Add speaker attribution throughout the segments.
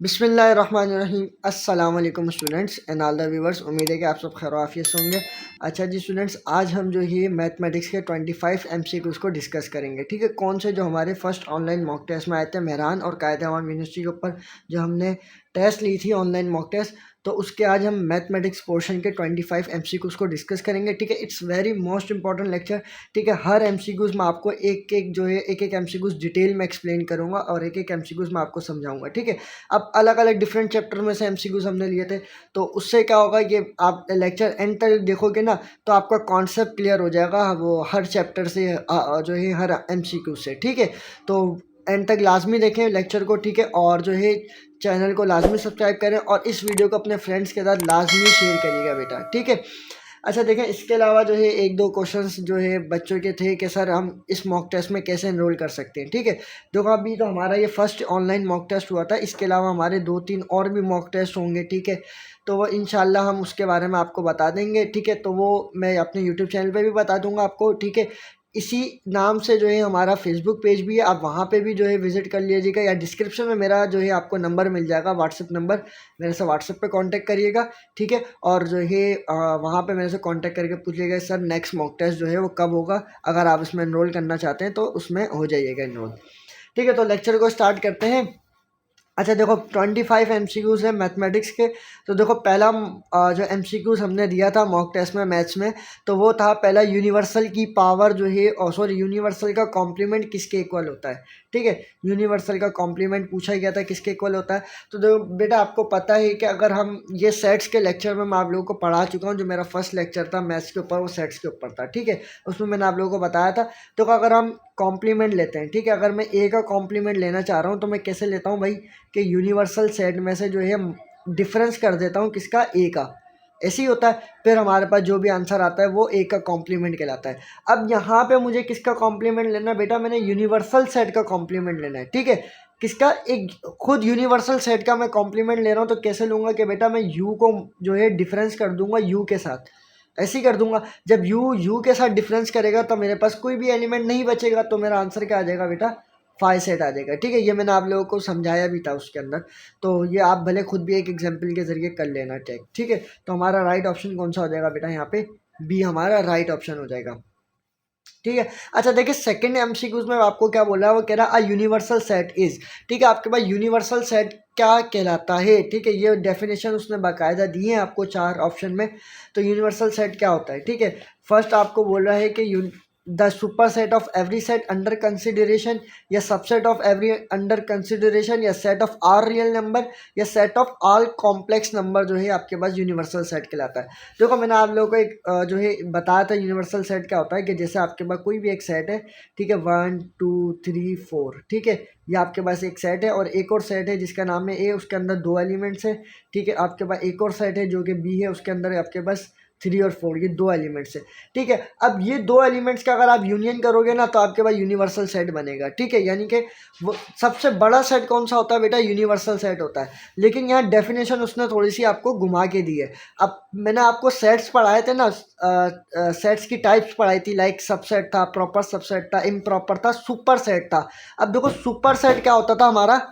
Speaker 1: बिस्मिल्लाहिर्रहमानिर्रहीम। अस्सलाम वालेकुम students and all the viewers. उम्मीद है कि आप सब खैर आफियत से होंगे। अच्छा जी स्टूडेंट्स, आज हम जो है मैथमेटिक्स के 25 MCQs को डिस्कस करेंगे। ठीक है, कौन से जो हमारे फर्स्ट ऑनलाइन मॉक टेस्ट में आए थे मेहरान और कायदे अवाम यूनिवर्सिटी के ऊपर जो हमने टेस्ट ली थी ऑनलाइन मॉक टेस्ट, तो उसके आज हम मैथमेटिक्स पोर्शन के 25 MCQs को डिस्कस करेंगे। ठीक है, it's very most important lecture. ठीक है, हर MCQs में आपको एक एक MCQs डिटेल में एक्सप्लेन करूँगा और एक एक MCQs में आपको समझाऊंगा। ठीक है, अब अलग अलग डिफरेंट चैप्टर में से MCQs हमने लिए थे, तो उससे क्या होगा कि आप लेक्चर एंड तक देखोगे ना तो आपका कॉन्सेप्ट क्लियर हो जाएगा वो हर चैप्टर से जो है हर MCQ से। ठीक है, तो एंड तक लाजमी देखें लेक्चर को। ठीक है, और जो है चैनल को लाजमी सब्सक्राइब करें और इस वीडियो को अपने फ्रेंड्स के साथ लाजमी शेयर करिएगा बेटा। ठीक है, अच्छा देखें, इसके अलावा जो है एक दो क्वेश्चंस जो है बच्चों के थे कि सर हम इस मॉक टेस्ट में कैसे एनरोल कर सकते हैं। ठीक है, देखो अभी तो हमारा ये फर्स्ट ऑनलाइन मॉक टेस्ट हुआ था, इसके अलावा हमारे 2-3 और भी मॉक टेस्ट होंगे। ठीक है, तो वो इंशाल्लाह हम उसके बारे में आपको बता देंगे। ठीक है, तो वो मैं अपने यूट्यूब चैनल पे भी बता दूंगा आपको। ठीक है, इसी नाम से जो है हमारा फेसबुक पेज भी है, आप वहाँ पे भी जो है विज़िट कर लीजिएगा, या डिस्क्रिप्शन में मेरा जो है आपको नंबर मिल जाएगा, व्हाट्सएप नंबर, मेरे से व्हाट्सएप पे कांटेक्ट करिएगा। ठीक है, और जो है वहाँ पे मेरे से कांटेक्ट करके पूछिएगा सर नेक्स्ट मॉक टेस्ट जो है वो कब होगा। अगर आप उसमें एनरोल करना चाहते हैं तो उसमें हो जाइएगा एनरोल। ठीक है, तो लेक्चर को स्टार्ट करते हैं। अच्छा देखो, 25 MCQs है मैथमेटिक्स के। तो देखो पहला जो MCQs हमने दिया था मॉक टेस्ट में मैथ्स में, तो वो था पहला यूनिवर्सल की पावर जो है, सॉरी यूनिवर्सल का कॉम्प्लीमेंट किसके इक्वल होता है। ठीक है, यूनिवर्सल का कॉम्प्लीमेंट पूछा गया था किसके इक्वल होता है। तो देखो बेटा, आपको पता है कि अगर हम ये सेट्स के लेक्चर में मैं आप लोगों को पढ़ा चुका हूँ, जो मेरा फर्स्ट लेक्चर था मैथ्स के ऊपर वो सेट्स के ऊपर था। ठीक है, उसमें मैंने आप लोगों को बताया था। तो अगर हम कॉम्प्लीमेंट लेते हैं, ठीक है, अगर मैं ए का कॉम्प्लीमेंट लेना चाह रहा हूँ तो मैं कैसे लेता हूँ भाई, कि यूनिवर्सल सेट में से जो है डिफरेंस कर देता हूँ किसका, ए का। ऐसे ही होता है, फिर हमारे पास जो भी आंसर आता है वो ए का कॉम्प्लीमेंट कहलाता है। अब यहाँ पे मुझे किसका कॉम्प्लीमेंट लेना है बेटा, मैंने यूनिवर्सल सेट का कॉम्प्लीमेंट लेना है। ठीक है, किसका, एक खुद यूनिवर्सल सेट का मैं कॉम्प्लीमेंट ले रहा हूँ, तो कैसे लूँगा कि बेटा मैं यू को जो है डिफरेंस कर दूंगा यू के साथ, ऐसे ही कर दूंगा। जब यू के साथ डिफरेंस करेगा तो मेरे पास कोई भी एलिमेंट नहीं बचेगा, तो मेरा आंसर क्या आ जाएगा बेटा, 5 सेट आ जाएगा। ठीक है, ये मैंने आप लोगों को समझाया भी था उसके अंदर, तो ये आप भले खुद भी एक एग्जांपल के जरिए कर लेना चेक। ठीक है, तो हमारा राइट ऑप्शन कौन सा हो जाएगा बेटा, यहाँ पे बी हमारा राइट ऑप्शन हो जाएगा। ठीक है, अच्छा देखिए सेकंड MCQs में आपको क्या बोल रहा है, वो कह रहा है अ यूनिवर्सल सेट इज। ठीक है, आपके पास यूनिवर्सल सेट क्या कहलाता है। ठीक है, ये डेफिनेशन उसने बाकायदा दी है आपको 4 ऑप्शन में। तो यूनिवर्सल सेट क्या होता है, ठीक है, फर्स्ट आपको बोल रहा है कि the superset of every set under consideration, या subset of every under consideration, या set of R real number, या set of all complex number जो है आपके पास यूनिवर्सल सेट कहलाता है। देखो मैंने आप लोगों को एक जो है बताया था यूनिवर्सल सेट क्या होता है, कि जैसे आपके पास कोई भी एक सेट है, ठीक है, 1 2 3 4, ठीक है, ये आपके पास एक सेट है, और एक और सेट है जिसका नाम है ए, उसके अंदर 2 एलिमेंट्स है। ठीक है, आपके पास एक और सेट है जो कि बी है, उसके अंदर आपके पास 3 और 4, ये 2 एलिमेंट्स है। ठीक है, अब ये 2 एलिमेंट्स का अगर आप यूनियन करोगे ना तो आपके पास यूनिवर्सल सेट बनेगा। ठीक है, यानी कि वो सबसे बड़ा सेट कौन सा होता है बेटा, यूनिवर्सल सेट होता है। लेकिन यहाँ डेफिनेशन उसने थोड़ी सी आपको घुमा के दी है। अब मैंने आपको सेट्स पढ़ाए थे ना, सेट्स की टाइप्स पढ़ाई थी, लाइक सबसेट था, प्रॉपर सबसेट था, इम्प्रॉपर था, सुपर सेट था। अब देखो सुपर सेट क्या होता था हमारा।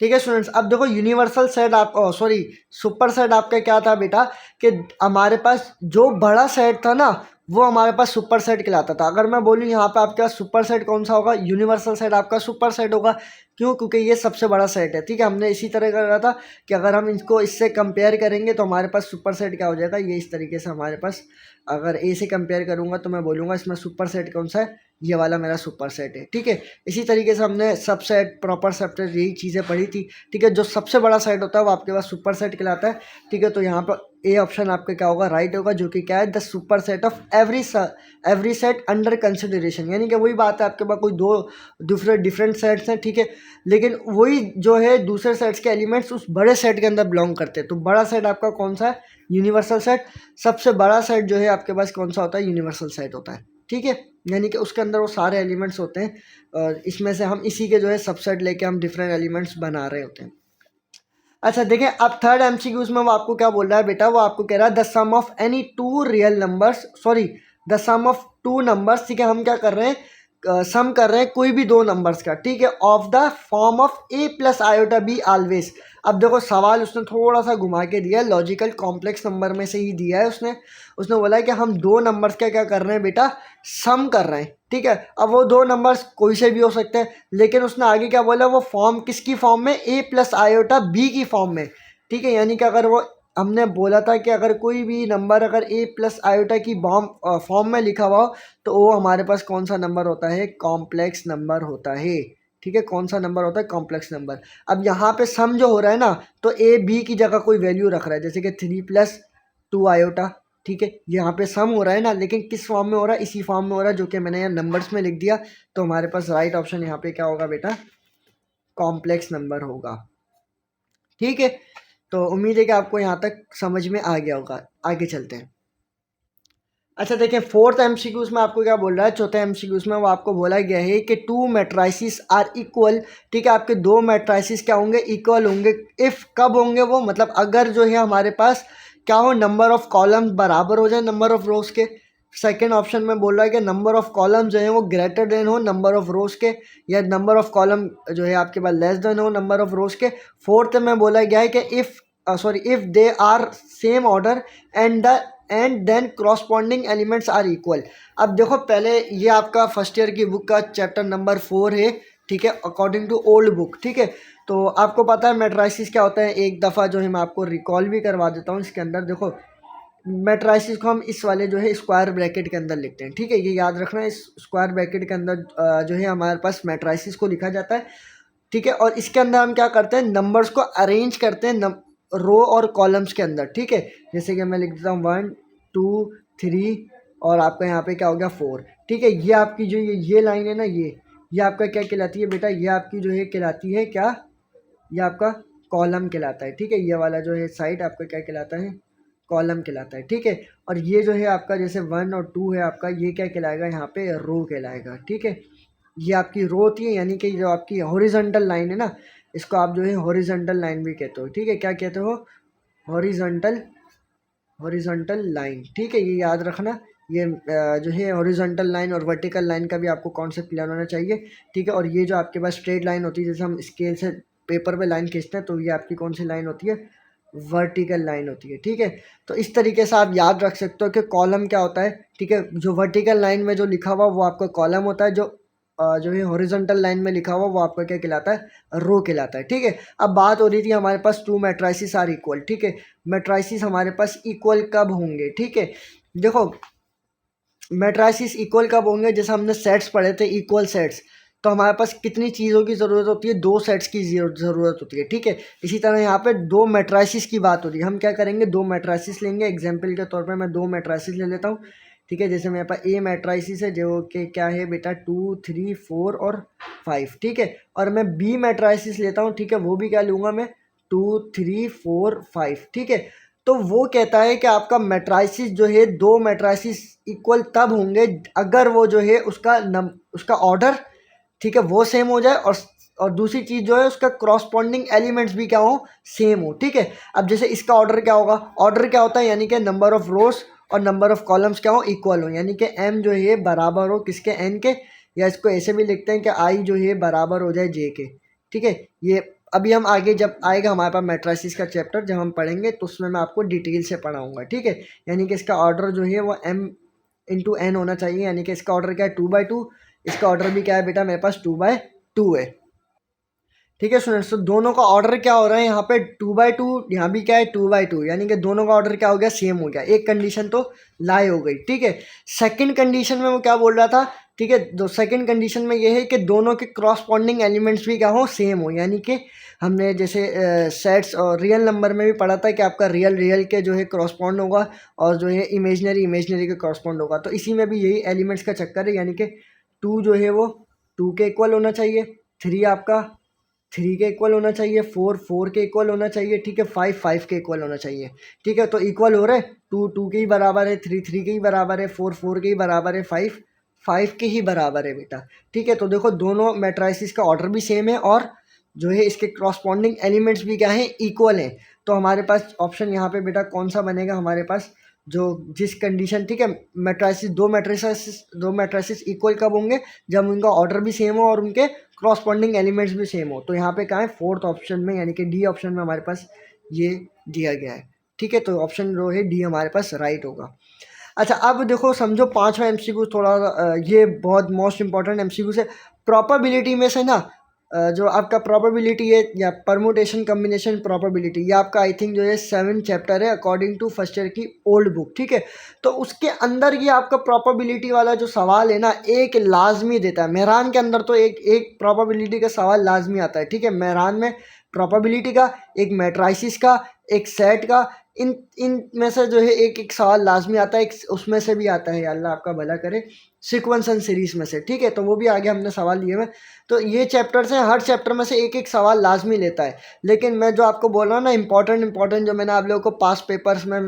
Speaker 1: ठीक है स्टूडेंट्स, अब देखो यूनिवर्सल सेट आप सॉरी सुपर सेट आपका क्या था बेटा, कि हमारे पास जो बड़ा सेट था ना वो हमारे पास सुपर सेट कहलाता था। अगर मैं बोलूँ यहाँ पे आपके पास सुपर सेट कौन सा होगा, यूनिवर्सल सेट आपका सुपर सेट होगा। क्यों, क्योंकि ये सबसे बड़ा सेट है। ठीक है, हमने इसी तरह करा था कि अगर हम इसको इससे कंपेयर करेंगे तो हमारे पास सुपर सेट क्या हो जाएगा, ये इस तरीके से हमारे पास, अगर ए से कंपेयर करूँगा तो मैं बोलूँगा इसमें सुपर सेट कौन सा है, ये वाला मेरा सुपर सेट है। ठीक है, इसी तरीके से हमने सबसेट, प्रॉपर सबसेट, यही चीज़ें पढ़ी थी। ठीक है, जो सबसे बड़ा सेट होता है वो आपके पास सुपर सेट कहलाता है। ठीक है, तो यहाँ पर ए ऑप्शन आपका क्या होगा, राइट होगा, जो कि क्या है, the superset of every set under consideration. यानी कि वही बात है, आपके पास कोई दो दूसरे डिफरेंट सेट्स हैं, ठीक है, लेकिन वही जो है दूसरे सेट्स के एलिमेंट्स उस बड़े सेट के अंदर बिलोंग करते हैं। तो बड़ा सेट आपका कौन सा है, यूनिवर्सल सेट। सबसे बड़ा सेट जो है आपके पास कौन सा होता है, यूनिवर्सल सेट होता है। ठीक है, यानी कि उसके अंदर वो सारे एलिमेंट्स होते हैं, और इसमें से हम इसी के जो है सबसेट लेके हम डिफरेंट एलिमेंट्स बना रहे होते हैं। अच्छा देखें, अब थर्ड MCQs में वो आपको क्या बोल रहा है बेटा, वो आपको कह रहा है the sum of any two real numbers, sorry the sum of two numbers. ठीक है, हम क्या कर रहे हैं, सम कर रहे हैं कोई भी दो नंबर्स का, ठीक है, of the form of A plus iota be always. अब देखो सवाल उसने थोड़ा सा घुमा के दिया है, लॉजिकल कॉम्प्लेक्स नंबर में से ही दिया है उसने। उसने बोला है कि हम दो नंबर्स का क्या कर रहे हैं बेटा, सम कर रहे हैं, ठीक है। अब वो दो नंबर्स कोई से भी हो सकते हैं, लेकिन उसने आगे क्या बोला, वो फॉर्म किसकी फॉर्म में, ए प्लस आयोटा बी की फॉर्म में, ठीक है। यानी कि अगर वो, हमने बोला था कि अगर कोई भी नंबर अगर ए प्लस आयोटा की फॉर्म में लिखा हुआ हो तो वो हमारे पास कौन सा नंबर होता है, कॉम्प्लेक्स नंबर होता है, ठीक है। कौन सा नंबर होता है, कॉम्प्लेक्स नंबर। अब यहाँ पे सम जो हो रहा है ना, तो ए बी की जगह कोई वैल्यू रख रहा है, जैसे कि 3+2 आयोटा, ठीक है। यहाँ पे सम हो रहा है ना, लेकिन किस फॉर्म में हो रहा है, इसी फॉर्म में हो रहा है जो कि मैंने यहाँ नंबर्स में लिख दिया। तो हमारे पास राइट ऑप्शन यहाँ पे क्या होगा बेटा, कॉम्प्लेक्स नंबर होगा, ठीक है। तो उम्मीद है कि आपको यहाँ तक समझ में आ गया होगा। आगे चलते हैं। अच्छा देखिए, फोर्थ एमसीक्यूज में आपको क्या बोल रहा है, चौथे एमसीक्यूज में वो आपको बोला गया है कि टू मैट्राइसिस आर इक्वल, ठीक है। आपके दो मैट्राइसिस क्या होंगे, इक्वल होंगे। इफ़ कब होंगे वो, मतलब अगर जो है हमारे पास क्या हो, नंबर ऑफ कॉलम्स बराबर हो जाए नंबर ऑफ रोज के। सेकेंड ऑप्शन में बोल रहा है कि नंबर ऑफ कॉलम जो है वो ग्रेटर देन हो नंबर ऑफ रोज के, या नंबर ऑफ कॉलम जो है आपके पास लेस देन हो नंबर ऑफ रोज के। फोर्थ में बोला गया है कि if they are same order and then corresponding elements are equal. अब देखो पहले ये आपका फर्स्ट ईयर की बुक का चैप्टर नंबर 4 है, ठीक है, अकॉर्डिंग टू ओल्ड बुक, ठीक है। तो आपको पता है मैट्राइसिस क्या होता है, एक दफ़ा जो है मैं आपको रिकॉल भी करवा देता हूँ। इसके अंदर देखो, मैट्राइसिस को हम इस वाले जो है स्क्वायर ब्रैकेट के अंदर लिखते हैं, ठीक है। ये याद रखना, इस स्क्वायर ब्रैकेट के अंदर जो है हमारे पास मैट्राइसिस को लिखा जाता है, ठीक है। और इसके अंदर हम क्या करते हैं, नंबर्स को अरेंज करते हैं रो और कॉलम्स के अंदर, ठीक है। जैसे कि मैं लिख देता हूँ 1 2 3 और आपका यहाँ पे क्या हो गया 4, ठीक है। ये आपकी जो ये लाइन है ना, ये आपका क्या कहलाती है बेटा, ये आपकी जो है कहलाती है क्या, ये आपका कॉलम कहलाता है, ठीक है। ये वाला जो है साइड आपका क्या कहलाता है, कॉलम कहलाता है, ठीक है। और ये जो है आपका जैसे 1 और 2 है आपका, ये क्या कहलाएगा, यहाँ पे रो कहलाएगा, ठीक है। ये आपकी रो होती है, यानी कि जो आपकी हॉरिजॉन्टल लाइन है ना, इसको आप जो है हॉरिजॉन्टल लाइन भी कहते हो, ठीक है। क्या कहते हो, हॉरिजॉन्टल लाइन, ठीक है। ये याद रखना, ये जो है हॉरिजॉन्टल लाइन और वर्टिकल लाइन का भी आपको कॉन्सेप्ट क्लियर होना चाहिए, ठीक है। और ये जो आपके पास स्ट्रेट लाइन होती है, जैसे हम स्केल से पेपर पे लाइन खींचते हैं, तो ये आपकी कौन सी लाइन होती है, वर्टिकल लाइन होती है, ठीक है। तो इस तरीके से आप याद रख सकते हो कि कॉलम क्या होता है, ठीक है। जो वर्टिकल लाइन में जो लिखा हुआ वो आपका कॉलम होता है, जो है हॉरिजॉन्टल लाइन में लिखा हुआ वो आपका क्या कहलाता है, रो कहलाता है, ठीक है। अब बात हो रही थी हमारे पास टू मैट्राइसिस आर इक्वल, ठीक है। मैट्राइसिस हमारे पास इक्वल कब होंगे, ठीक है। देखो मैट्राइसिस इक्वल कब होंगे, जैसे हमने सेट्स पढ़े थे, इक्वल सेट्स। तो हमारे पास कितनी चीज़ों की ज़रूरत होती है, दो सेट्स की ज़रूरत होती है, ठीक है। इसी तरह यहाँ पे दो मैट्राइसिस की बात हो रही है, हम क्या करेंगे, दो मैट्राइसिस लेंगे। एग्जाम्पल के तौर पे मैं दो मैट्राइसिस ले लेता हूँ, ठीक है। जैसे मेरे पास ए मैट्राइसिस है जो कि क्या है बेटा 2 3 4 और 5, ठीक है। और मैं बी मैट्राइसिस लेता हूँ, ठीक है, वो भी क्या लूँगा मैं 2 3 4 5, ठीक है। तो वो कहता है कि आपका मैट्राइसिस जो है, दो मैट्राइसिस इक्वल तब होंगे अगर वो जो है उसका ऑर्डर, ठीक है, वो सेम हो जाए, और दूसरी चीज़ जो है उसका क्रॉसपॉन्डिंग एलिमेंट्स भी क्या हो, सेम हो, ठीक है। अब जैसे इसका ऑर्डर क्या होगा, ऑर्डर क्या होता है, यानी कि नंबर ऑफ रोज और नंबर ऑफ कॉलम्स क्या हो, इक्वल हो, यानी कि एम जो है बराबर हो किसके, एन के। या इसको ऐसे भी लिखते हैं कि आई जो है बराबर हो जाए जे के, ठीक है। ये अभी हम आगे जब आएगा हमारे पास मैट्राइसिस का चैप्टर जब हम पढ़ेंगे तो उसमें मैं आपको डिटेल से पढ़ाऊँगा, ठीक है। यानी कि इसका ऑर्डर जो है वो एम इंटू एन होना चाहिए, यानी कि इसका ऑर्डर क्या है 2/2, इसका ऑर्डर भी क्या है बेटा मेरे पास 2/2 है, ठीक है स्टूडेंट्स। तो दोनों का ऑर्डर क्या हो रहा है, यहाँ पे 2/2, यहाँ भी क्या है 2/2, यानी कि दोनों का ऑर्डर क्या हो गया, सेम हो गया। एक कंडीशन तो लाई हो गई, ठीक है। सेकंड कंडीशन में वो क्या बोल रहा था, ठीक है, दो सेकंड कंडीशन में ये है कि दोनों के क्रॉसपॉन्डिंग एलिमेंट्स भी क्या हो, सेम हो। यानी कि हमने जैसे सेट्स और रियल नंबर में भी पढ़ा था कि आपका रियल के जो है क्रॉसपॉन्ड होगा, और जो है इमेजनरी के क्रॉसपॉन्ड होगा। तो इसी में भी यही एलिमेंट्स का चक्कर है, यानी कि 2 जो है वो 2 के इक्वल होना चाहिए, 3 आपका 3 के इक्वल होना चाहिए, 4 के इक्वल होना चाहिए, ठीक है, 5 के इक्वल होना चाहिए, ठीक है। तो इक्वल हो रहे, 2 के ही बराबर है, 3 के ही बराबर है, 4 के ही बराबर है, 5 के ही बराबर है बेटा, ठीक है। तो देखो दोनों मैट्राइसिस का ऑर्डर भी सेम है, और जो है इसके क्रॉसपॉन्डिंग एलिमेंट्स भी क्या हैं, इक्वल हैं। तो हमारे पास ऑप्शन यहाँ पे बेटा कौन सा बनेगा, हमारे पास जो जिस कंडीशन, ठीक है, दो मैट्रिसेस इक्वल कब होंगे, जब उनका ऑर्डर भी सेम हो और उनके क्रॉसपॉन्डिंग एलिमेंट्स भी सेम हो। तो यहाँ पे कहाँ है, फोर्थ ऑप्शन में यानी कि डी ऑप्शन में हमारे पास ये दिया गया है। ठीक है, तो ऑप्शन जो है डी हमारे पास राइट होगा। अच्छा, अब देखो समझो पांचवा एमसीक्यू थोड़ा ये बहुत मोस्ट इंपॉर्टेंट एमसीक्यू है। प्रोबेबिलिटी में से ना जो आपका प्रोबेबिलिटी है या परमुटेशन कम्बिनेशन प्रोबेबिलिटी, ये आपका आई थिंक जो है 7 चैप्टर है अकॉर्डिंग टू फर्स्ट ईयर की ओल्ड बुक। ठीक है, तो उसके अंदर ये आपका प्रोबेबिलिटी वाला जो सवाल है ना, एक लाजमी देता है। मेहरान के अंदर तो एक एक प्रोबेबिलिटी का सवाल लाजमी आता है। ठीक है, मेहरान में प्रोबेबिलिटी का, एक मैट्राइसिस का, एक सेट का, इन इन में से जो है एक एक सवाल लाजमी आता है। एक उसमें से भी आता है, अल्लाह आपका भला करे, सीक्वेंस एंड सीरीज में से। ठीक है, तो वो भी आगे हमने सवाल लिए हुए। तो ये चैप्टर्स हैं, हर चैप्टर में से एक एक सवाल लाजमी लेता है। लेकिन मैं जो आपको बोल रहा हूँ ना, इंपॉर्टेंट जो मैंने आप लोगों को पास पेपर्स में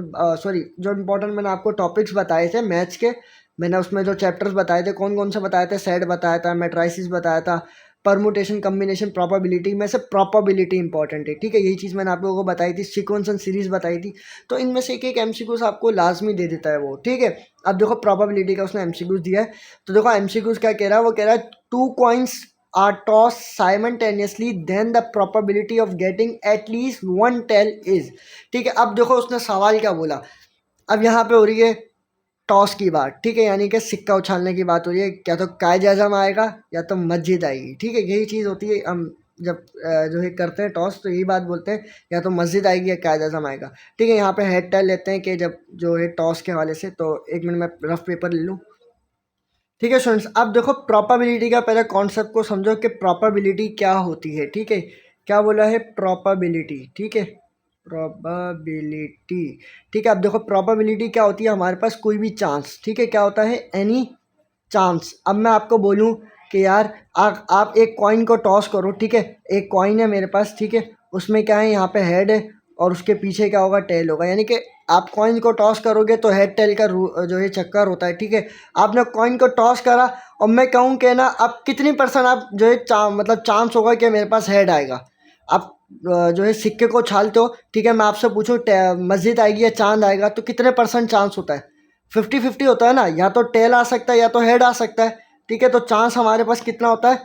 Speaker 1: सॉरी जो इंपॉर्टेंट मैंने आपको टॉपिक्स बताए थे मैथ्स के, मैंने उसमें जो चैप्टर्स बताए थे, कौन कौन से बताए थे, सेट बताया था, मैट्राइसिस बताया था, परमुटेशन कम्बिनेशन प्रोबेबिलिटी में से प्रोबेबिलिटी इंपॉर्टेंट है। ठीक है, यही चीज़ मैंने आप लोगों को बताई थी, सीक्वेंस एंड सीरीज बताई थी। तो इनमें से एक एक एमसीक्यूज आपको लाजमी दे देता है वो। ठीक है, अब देखो प्रोबेबिलिटी का उसने एमसीक्यूज दिया है, तो देखो एमसीक्यूज क्या कह रहा है, वो कह रहा है 2 coins are tossed simultaneously then the probability of getting at least one tail is। ठीक है, अब देखो उसने सवाल क्या बोला। अब यहाँ पे हो रही है टॉस की बात। ठीक है, यानी कि सिक्का उछालने की बात हो रही है, क्या तो कायद आज़म आएगा या तो मस्जिद आएगी। ठीक है, यही चीज़ होती है, हम जब जो है करते हैं टॉस तो यही बात बोलते हैं, या तो मस्जिद आएगी या कायद आज़म आएगा। ठीक है, यहाँ पे हेड टेल लेते हैं कि जब जो है टॉस के हवाले से। तो एक मिनट में रफ पेपर ले लूँ। ठीक है स्टूडेंट्स, अब देखो प्रोबेबिलिटी का पहले कॉन्सेप्ट को समझो कि प्रोबेबिलिटी क्या होती है। ठीक है, क्या बोला है, प्रोबेबिलिटी। ठीक है, प्रोबेबिलिटी। ठीक है, अब देखो प्रोबेबिलिटी क्या होती है, हमारे पास कोई भी चांस। ठीक है, क्या होता है, एनी चांस। अब मैं आपको बोलूं कि यार आप एक कॉइन को टॉस करो। ठीक है, एक कॉइन है मेरे पास। ठीक है, उसमें क्या है, यहाँ पे हेड है और उसके पीछे क्या होगा, टेल होगा। यानी कि आप कॉइन को टॉस करोगे तो हेड टेल का जो है चक्कर होता है। ठीक है, आपने कॉइन को टॉस करा और मैं कहूँ कि ना अब कितनी परसेंट आप जो है मतलब चांस होगा कि मेरे पास हेड आएगा। आप जो है सिक्के को छालते हो। ठीक है, मैं आपसे पूछूँ मस्जिद आएगी या चांद आएगा, तो कितने परसेंट चांस होता है, 50-50 होता है ना, या तो टेल आ सकता है या तो हेड आ सकता है। ठीक है, तो चांस हमारे पास कितना होता है,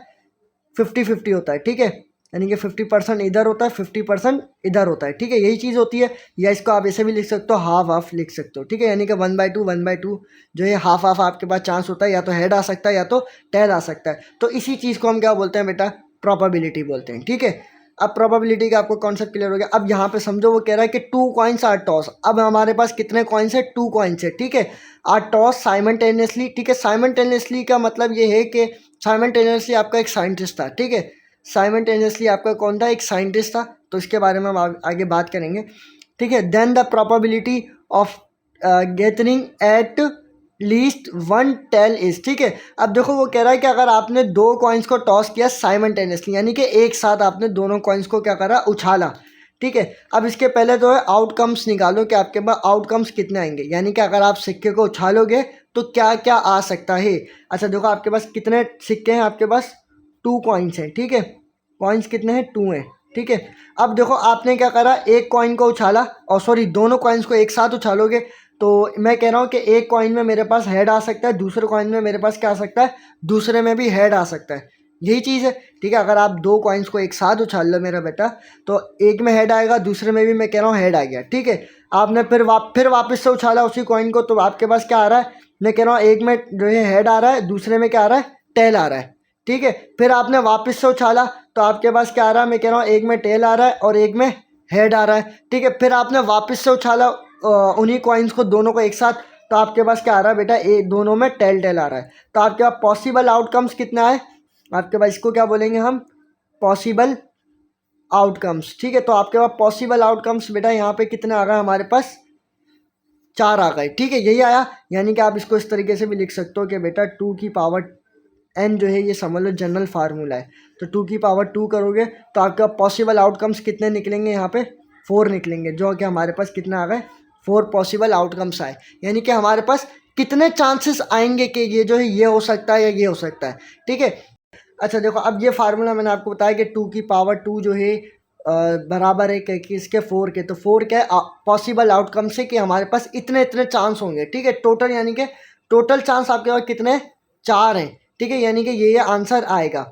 Speaker 1: 50-50 होता है। ठीक है, यानी कि 50% इधर होता है, 50% इधर होता है। ठीक है, यही चीज़ होती है। या इसको आप ऐसे भी लिख सकते हो, हाफ हाफ लिख सकते हो। ठीक है, यानी कि 1/2 जो है हाफ हाफ आपके पास चांस होता है, या तो हेड आ सकता है या तो टेल आ सकता है। तो इसी चीज़ को हम क्या बोलते हैं बेटा, प्रोबेबिलिटी बोलते हैं। ठीक है, अब प्रोबेबिलिटी का आपको कॉन्सेप्ट क्लियर हो गया। अब यहाँ पे समझो वो कह रहा है कि 2 कॉइन्स आर टॉस। अब हमारे पास कितने कॉइन्स है, 2 कॉइन्स है। ठीक है, आर टॉस साइमल्टेनियसली। ठीक है, साइमल्टेनियसली का मतलब ये है कि साइमल्टेनियसली आपका एक साइंटिस्ट था। ठीक है, साइमल्टेनियसली आपका कौन था, एक साइंटिस्ट था। तो इसके बारे में हम आगे बात करेंगे। ठीक है, then the probability of gathering at least one tail is. ठीक है, अब देखो वो कह रहा है कि अगर आपने 2 कॉइन्स को टॉस किया साइमल्टेनियसली, यानी कि एक साथ आपने दोनों कॉइन्स को क्या करा, उछाला। ठीक है, अब इसके पहले तो है आउटकम्स निकालो कि आपके पास आउटकम्स कितने आएंगे, यानी कि अगर आप सिक्के को उछालोगे तो क्या क्या आ सकता है। अच्छा देखो, आपके पास कितने सिक्के हैं, आपके पास 2 कॉइन्स हैं। ठीक है, कॉइन्स कितने हैं, 2 हैं। ठीक है, अब देखो आपने क्या करा, एक कॉइन को उछाला, और सॉरी दोनों कॉइन्स को एक साथ उछालोगे। तो मैं कह रहा हूँ कि एक कॉइन में मेरे पास हेड आ सकता है, दूसरे कॉइन में मेरे पास क्या आ सकता है, दूसरे में भी हेड आ सकता है। यही चीज़ है। ठीक है, अगर आप 2 कॉइन्स को एक साथ उछाल लो मेरा बेटा, तो एक में हेड आएगा, दूसरे में भी मैं कह रहा हूँ हेड आ गया। ठीक है, आपने फिर वापस से उछाला उसी कॉइन को, तो आपके पास क्या आ रहा है, मैं कह रहा हूँ एक में जो है हेड आ रहा है, दूसरे में क्या आ रहा है, टेल आ रहा है। ठीक है, फिर आपने वापस से उछाला तो आपके पास क्या आ रहा है, मैं कह रहा हूँ एक में टेल आ रहा है और एक में हेड आ रहा है। ठीक है, फिर आपने वापस से उछाला उन्हीं कॉइन्स को दोनों को एक साथ, तो आपके पास क्या आ रहा है बेटा, दोनों में टेल टेल आ रहा है। तो आपके पास पॉसिबल आउटकम्स कितना है, आपके पास इसको क्या बोलेंगे हम, पॉसिबल आउटकम्स। ठीक है, तो आपके पास पॉसिबल आउटकम्स बेटा यहाँ पे कितने आ गए, हमारे पास 4 आ गए। ठीक है, यही आया। यानी कि आप इसको इस तरीके से भी लिख सकते हो कि बेटा 2 की पावर n जो है ये समझ लो जनरल फार्मूला है। तो 2 की पावर 2 करोगे तो आपका पॉसिबल आउटकम्स कितने निकलेंगे, यहाँ पे 4 निकलेंगे, जो कि हमारे पास कितने आ गए, 4 पॉसिबल आउटकम्स आए। यानी कि हमारे पास कितने चांसेस आएंगे कि ये जो है ये हो सकता है या ये हो सकता है। ठीक है, अच्छा देखो, अब ये फार्मूला मैंने आपको बताया कि 2 की पावर 2 जो है बराबर है कि इसके 4 के, तो 4 क्या है पॉसिबल आउटकम से कि हमारे पास इतने इतने चांस होंगे, ठीक है। टोटल यानी कि टोटल चांस आपके पास कितने 4 हैं, ठीक है, यानी कि ये आंसर आएगा।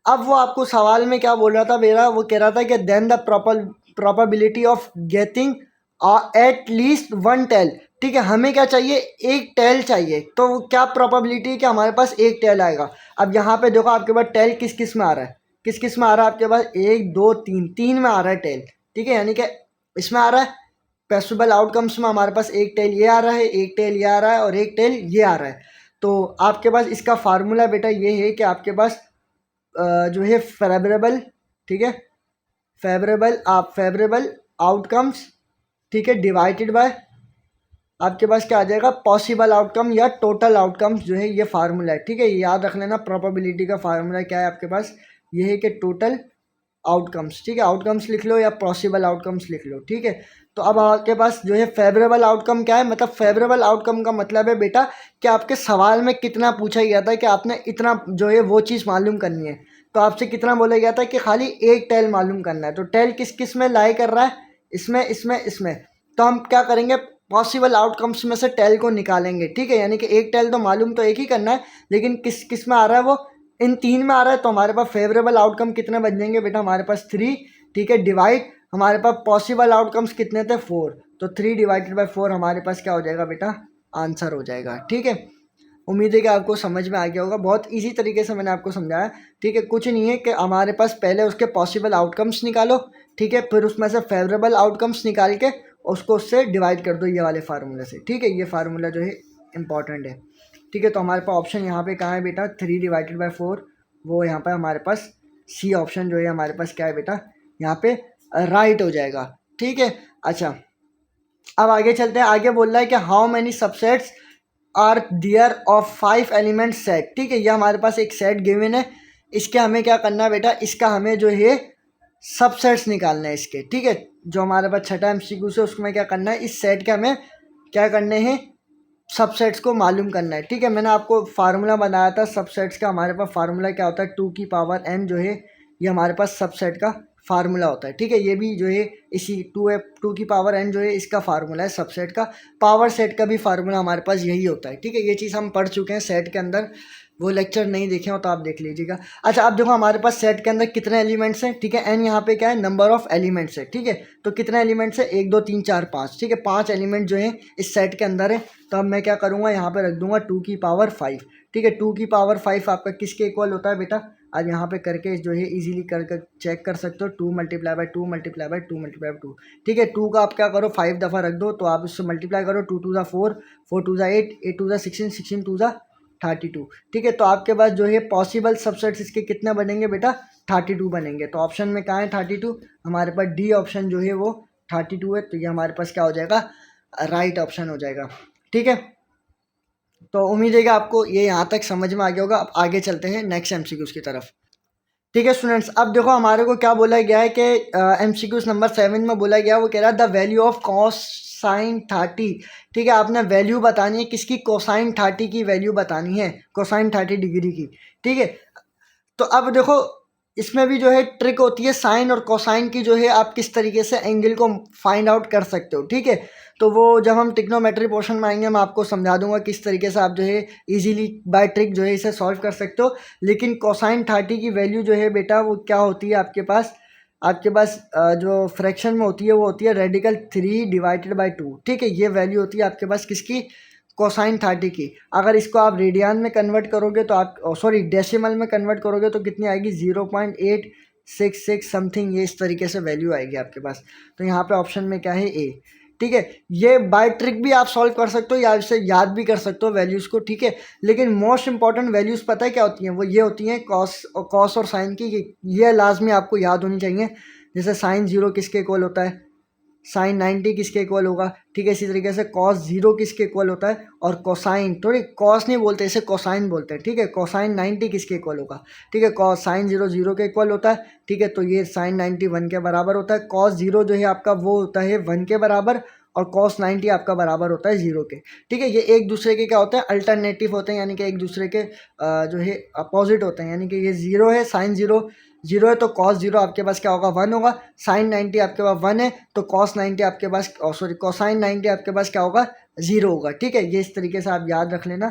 Speaker 1: अब वो आपको सवाल में क्या बोल रहा था मेरा, वो कह रहा था कि then the probability of getting at least 1 tail, ठीक है। हमें क्या चाहिए, एक टेल चाहिए, तो क्या प्रोबेबिलिटी है कि हमारे पास एक टेल आएगा। अब यहाँ पे देखो आपके पास टेल किस किस में आ रहा है, किस किस में आ रहा है आपके पास, 1 2 3, 3 में आ रहा है टेल, ठीक है, यानी कि इसमें आ रहा है पॉसिबल आउटकम्स में हमारे पास एक टेल ये आ रहा है, एक टेल ये आ रहा है और एक टेल ये आ रहा है। तो आपके पास इसका फार्मूला बेटा ये है कि आपके पास जो है फेवरेबल, ठीक है, फेवरेबल आउटकम्स, ठीक है, डिवाइडेड बाय आपके पास क्या आ जाएगा, पॉसिबल आउटकम या टोटल आउटकम्स, जो है ये फार्मूला है, ठीक है। ये याद रख लेना, प्रोबेबिलिटी का फार्मूला क्या है आपके पास, ये है कि टोटल आउटकम्स, ठीक है, आउटकम्स लिख लो या पॉसिबल आउटकम्स लिख लो, ठीक है। तो अब आपके पास जो है फेवरेबल आउटकम क्या है, मतलब फेवरेबल आउटकम का मतलब है बेटा कि आपके सवाल में कितना पूछा गया था कि आपने इतना जो है वो चीज़ मालूम करनी है, तो आपसे कितना बोला गया था कि खाली एक टेल मालूम करना है। तो टेल किस किस में लाई कर रहा है, इसमें इसमें इसमें, तो हम क्या करेंगे, पॉसिबल आउटकम्स में से टेल को निकालेंगे, ठीक है, यानी कि एक टेल तो मालूम तो एक ही करना है, लेकिन किस किस में आ रहा है वो, इन 3 में आ रहा है। तो हमारे पास फेवरेबल आउटकम कितने बन जाएंगे बेटा, हमारे पास 3, ठीक है, डिवाइड हमारे पास पॉसिबल आउटकम्स कितने थे 4, तो 3 डिवाइडेड बाय 4 हमारे पास क्या हो जाएगा बेटा, आंसर हो जाएगा, ठीक है। उम्मीद है कि आपको समझ में आ गया होगा, बहुत इजी तरीके से मैंने आपको समझाया, ठीक है। कुछ नहीं है कि हमारे पास पहले उसके पॉसिबल आउटकम्स निकालो, ठीक है, फिर उसमें से फेवरेबल आउटकम्स निकाल के उसको उससे डिवाइड कर दो ये वाले फार्मूले से, ठीक है। ये फार्मूला जो है इंपॉर्टेंट है, ठीक है। तो हमारे पास ऑप्शन यहाँ पे कहाँ है बेटा, 3 डिवाइडेड बाई 4, वो यहाँ पे हमारे पास सी ऑप्शन जो है हमारे पास क्या है बेटा, यहाँ पे राइट हो जाएगा, ठीक है। अच्छा, अब आगे चलते हैं। आगे बोल रहा है कि how many subsets are there of 5 element set, ठीक है। ये हमारे पास एक सेट गिवन है, इसके हमें क्या करना है बेटा, इसका हमें जो है सबसेट्स निकालना है इसके, ठीक है। जो हमारे पास छठा एमसीक्यू से उसमें क्या करना है, इस सेट के हमें क्या करने हैं, सबसेट्स को मालूम करना है, ठीक है। मैंने आपको फार्मूला बनाया था सबसेट्स का, हमारे पास फार्मूला क्या होता है, 2 की पावर n जो है ये हमारे पास सबसेट का फार्मूला होता है, ठीक है। ये भी जो है इसी 2 की पावर n जो है इसका फार्मूला है सबसेट का। पावर सेट का भी फार्मूला हमारे पास यही होता है, ठीक है। ये चीज़ हम पढ़ चुके हैं सेट के अंदर, वो लेक्चर नहीं देखे हो तो आप देख लीजिएगा। अच्छा, अब देखो हमारे पास सेट के अंदर कितने एलिमेंट्स हैं, ठीक है। एन यहाँ पे क्या है, नंबर ऑफ एलिमेंट्स है, ठीक है। तो कितने एलिमेंट्स है, 1 2 3 4 5, ठीक है, 5 एलिमेंट जो है इस सेट के अंदर है। तो अब मैं क्या करूँगा, यहाँ पे रख दूंगा 2 की पावर 5, ठीक है। 2 की पावर 5 आपका किसके इक्वल होता है बेटा, आज यहाँ पे करके जो है इजीली कर चेक कर सकते हो, 2 multiply by 2 multiply by 2 multiply by 2, ठीक है। 2 का आप क्या करो 5 दफ़ा रख दो, तो आप उससे मल्टीप्लाई करो, 2 2 4, 4 2 8, 8 2 16, 16 2 32, ठीक है। तो आपके पास जो है पॉसिबल सबसेट्स इसके कितने बनेंगे बेटा, 32 बनेंगे। तो ऑप्शन में कहाँ है 32, हमारे पास डी ऑप्शन जो है वो 32 है। तो ये हमारे पास क्या हो जाएगा, राइट ऑप्शन हो जाएगा, ठीक है। तो उम्मीद है कि आपको ये यहाँ तक समझ में आ गया होगा। अब आगे चलते हैं नेक्स्ट एमसीक्यूज़ की तरफ, ठीक है स्टूडेंट्स। अब देखो हमारे को क्या बोला गया है कि एमसीक्यूज़ नंबर 7 में बोला गया, वो कह रहा है द वैल्यू ऑफ कोसाइन 30, ठीक है। आपने वैल्यू बतानी है किसकी, कोसाइन 30 की वैल्यू बतानी है, कोसाइन 30 डिग्री की, ठीक है। तो अब देखो इसमें भी जो है ट्रिक होती है, साइन और कोसाइन की जो है आप किस तरीके से एंगल को फाइंड आउट कर सकते हो, ठीक है। तो वो जब हम ट्रिग्नोमेट्री पोर्शन में आएंगे मैं आपको समझा दूंगा किस तरीके से आप जो है इजीली बाय ट्रिक जो है इसे सॉल्व कर सकते हो। लेकिन कोसाइन 30 की वैल्यू जो है बेटा वो क्या होती है आपके पास जो फ्रैक्शन में होती है वो होती है रेडिकल 3 डिवाइडेड बाई 2, ठीक है। ये वैल्यू होती है आपके पास किसकी, कोसाइन 30 की। अगर इसको आप रेडियन में कन्वर्ट करोगे तो आप सॉरी डेसिमल में कन्वर्ट करोगे तो कितनी आएगी, 0.866 समथिंग, ये इस तरीके से वैल्यू आएगी आपके पास। तो यहाँ पे ऑप्शन में क्या है, ए, ठीक है। ये बाय ट्रिक भी आप सॉल्व कर सकते हो या इसे याद भी कर सकते हो वैल्यूज़ को, ठीक है। लेकिन मोस्ट इंपॉर्टेंट वैल्यूज़ पता है क्या होती हैं, वो ये होती हैं कॉस और साइन की, ये लाजमी आपको याद होनी चाहिए। जैसे साइन 0 किसके इक्वल होता है, साइन 90 किसके इक्वल होगा, ठीक है। इसी तरीके से कॉस 0 किसके इक्वल होता है, और कोसाइन, थोड़ी कॉस नहीं बोलते इसे कोसाइन बोलते हैं, ठीक है। कोसाइन 90 किसके इक्वल होगा, ठीक है। कॉस साइन 0 0 के इक्वल होता है, ठीक है। तो ये साइन 90 1 के बराबर होता है। कॉस 0 जो है आपका वो होता है 1 के बराबर, और cos 90 आपका बराबर होता है 0 के। ठीक है, ये एक दूसरे के क्या होते हैं, अल्टरनेटिव होते हैं, यानी कि एक दूसरे के जो है अपोजिट होते हैं। यानी कि ये 0 है, साइन 0 0 है, तो cos 0 आपके पास क्या होगा, 1 होगा। साइन 90 आपके पास 1 है, तो cos 90 आपके पास सॉरी कोसाइन 90 आपके पास क्या होगा, 0 होगा। ठीक है, ये इस तरीके से आप याद रख लेना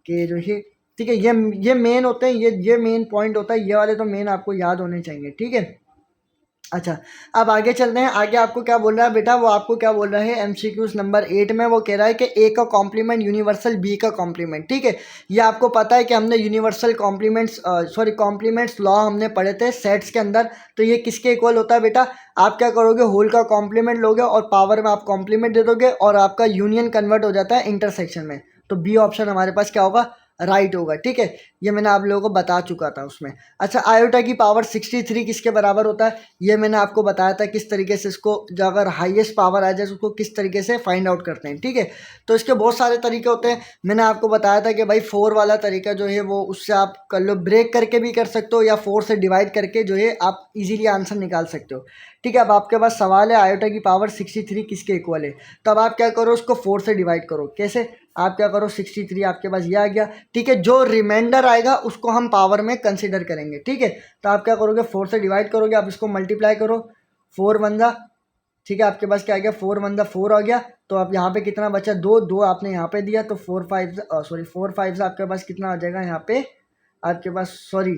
Speaker 1: कि जो ये, ठीक है, ये मेन होते हैं, ये मेन पॉइंट होता है, ये वाले तो मेन आपको याद होने चाहिए। ठीक है, अच्छा, अब आगे चलते हैं। आगे आपको क्या बोल रहा है बेटा, वो आपको क्या बोल रहा है एमसीक्यूज नंबर 8 में, वो कह रहा है कि ए का कॉम्प्लीमेंट यूनिवर्सल बी का कॉम्प्लीमेंट। ठीक है, ये आपको पता है कि हमने यूनिवर्सल कॉम्प्लीमेंट्स कॉम्प्लीमेंट्स लॉ हमने पढ़े थे सेट्स के अंदर। तो ये किसके इक्वल होता है बेटा, आप क्या करोगे, होल का कॉम्प्लीमेंट लोगे और पावर में आप कॉम्प्लीमेंट दे दोगे और आपका यूनियन कन्वर्ट हो जाता है इंटरसेक्शन में। तो बी ऑप्शन हमारे पास क्या होगा, राइट होगा। ठीक है, ये मैंने आप लोगों को बता चुका था उसमें। अच्छा, आयोटा की पावर 63 किसके बराबर होता है, ये मैंने आपको बताया था किस तरीके से इसको, जो अगर हाईएस्ट पावर आ जाए उसको किस तरीके से फाइंड आउट करते हैं। ठीक है, तो इसके बहुत सारे तरीके होते हैं। मैंने आपको बताया था कि भाई 4 वाला तरीका जो है वो, उससे आप कर लो, ब्रेक करके भी कर सकते हो या 4 से डिवाइड करके जो है आप इजीली आंसर निकाल सकते हो। ठीक है, अब आपके पास सवाल है आयोटा की पावर 63 किसके इक्वल है, तो अब आप क्या करो, उसको 4 से डिवाइड करो। कैसे, आप क्या करो, 63 आपके पास ये आ गया। ठीक है, जो रिमाइंडर आएगा उसको हम पावर में कंसिडर करेंगे। ठीक है, तो आप क्या करोगे, 4 से डिवाइड करोगे, आप इसको मल्टीप्लाई करो, 4 वन दा, ठीक है, आपके पास क्या आ गया, 4 वन दा 4 आ गया। तो अब यहाँ पे कितना बचा, 2 2 आपने यहाँ पे दिया, तो 4 5 से आपके पास कितना आ जाएगा, यहाँ पे आपके पास सॉरी।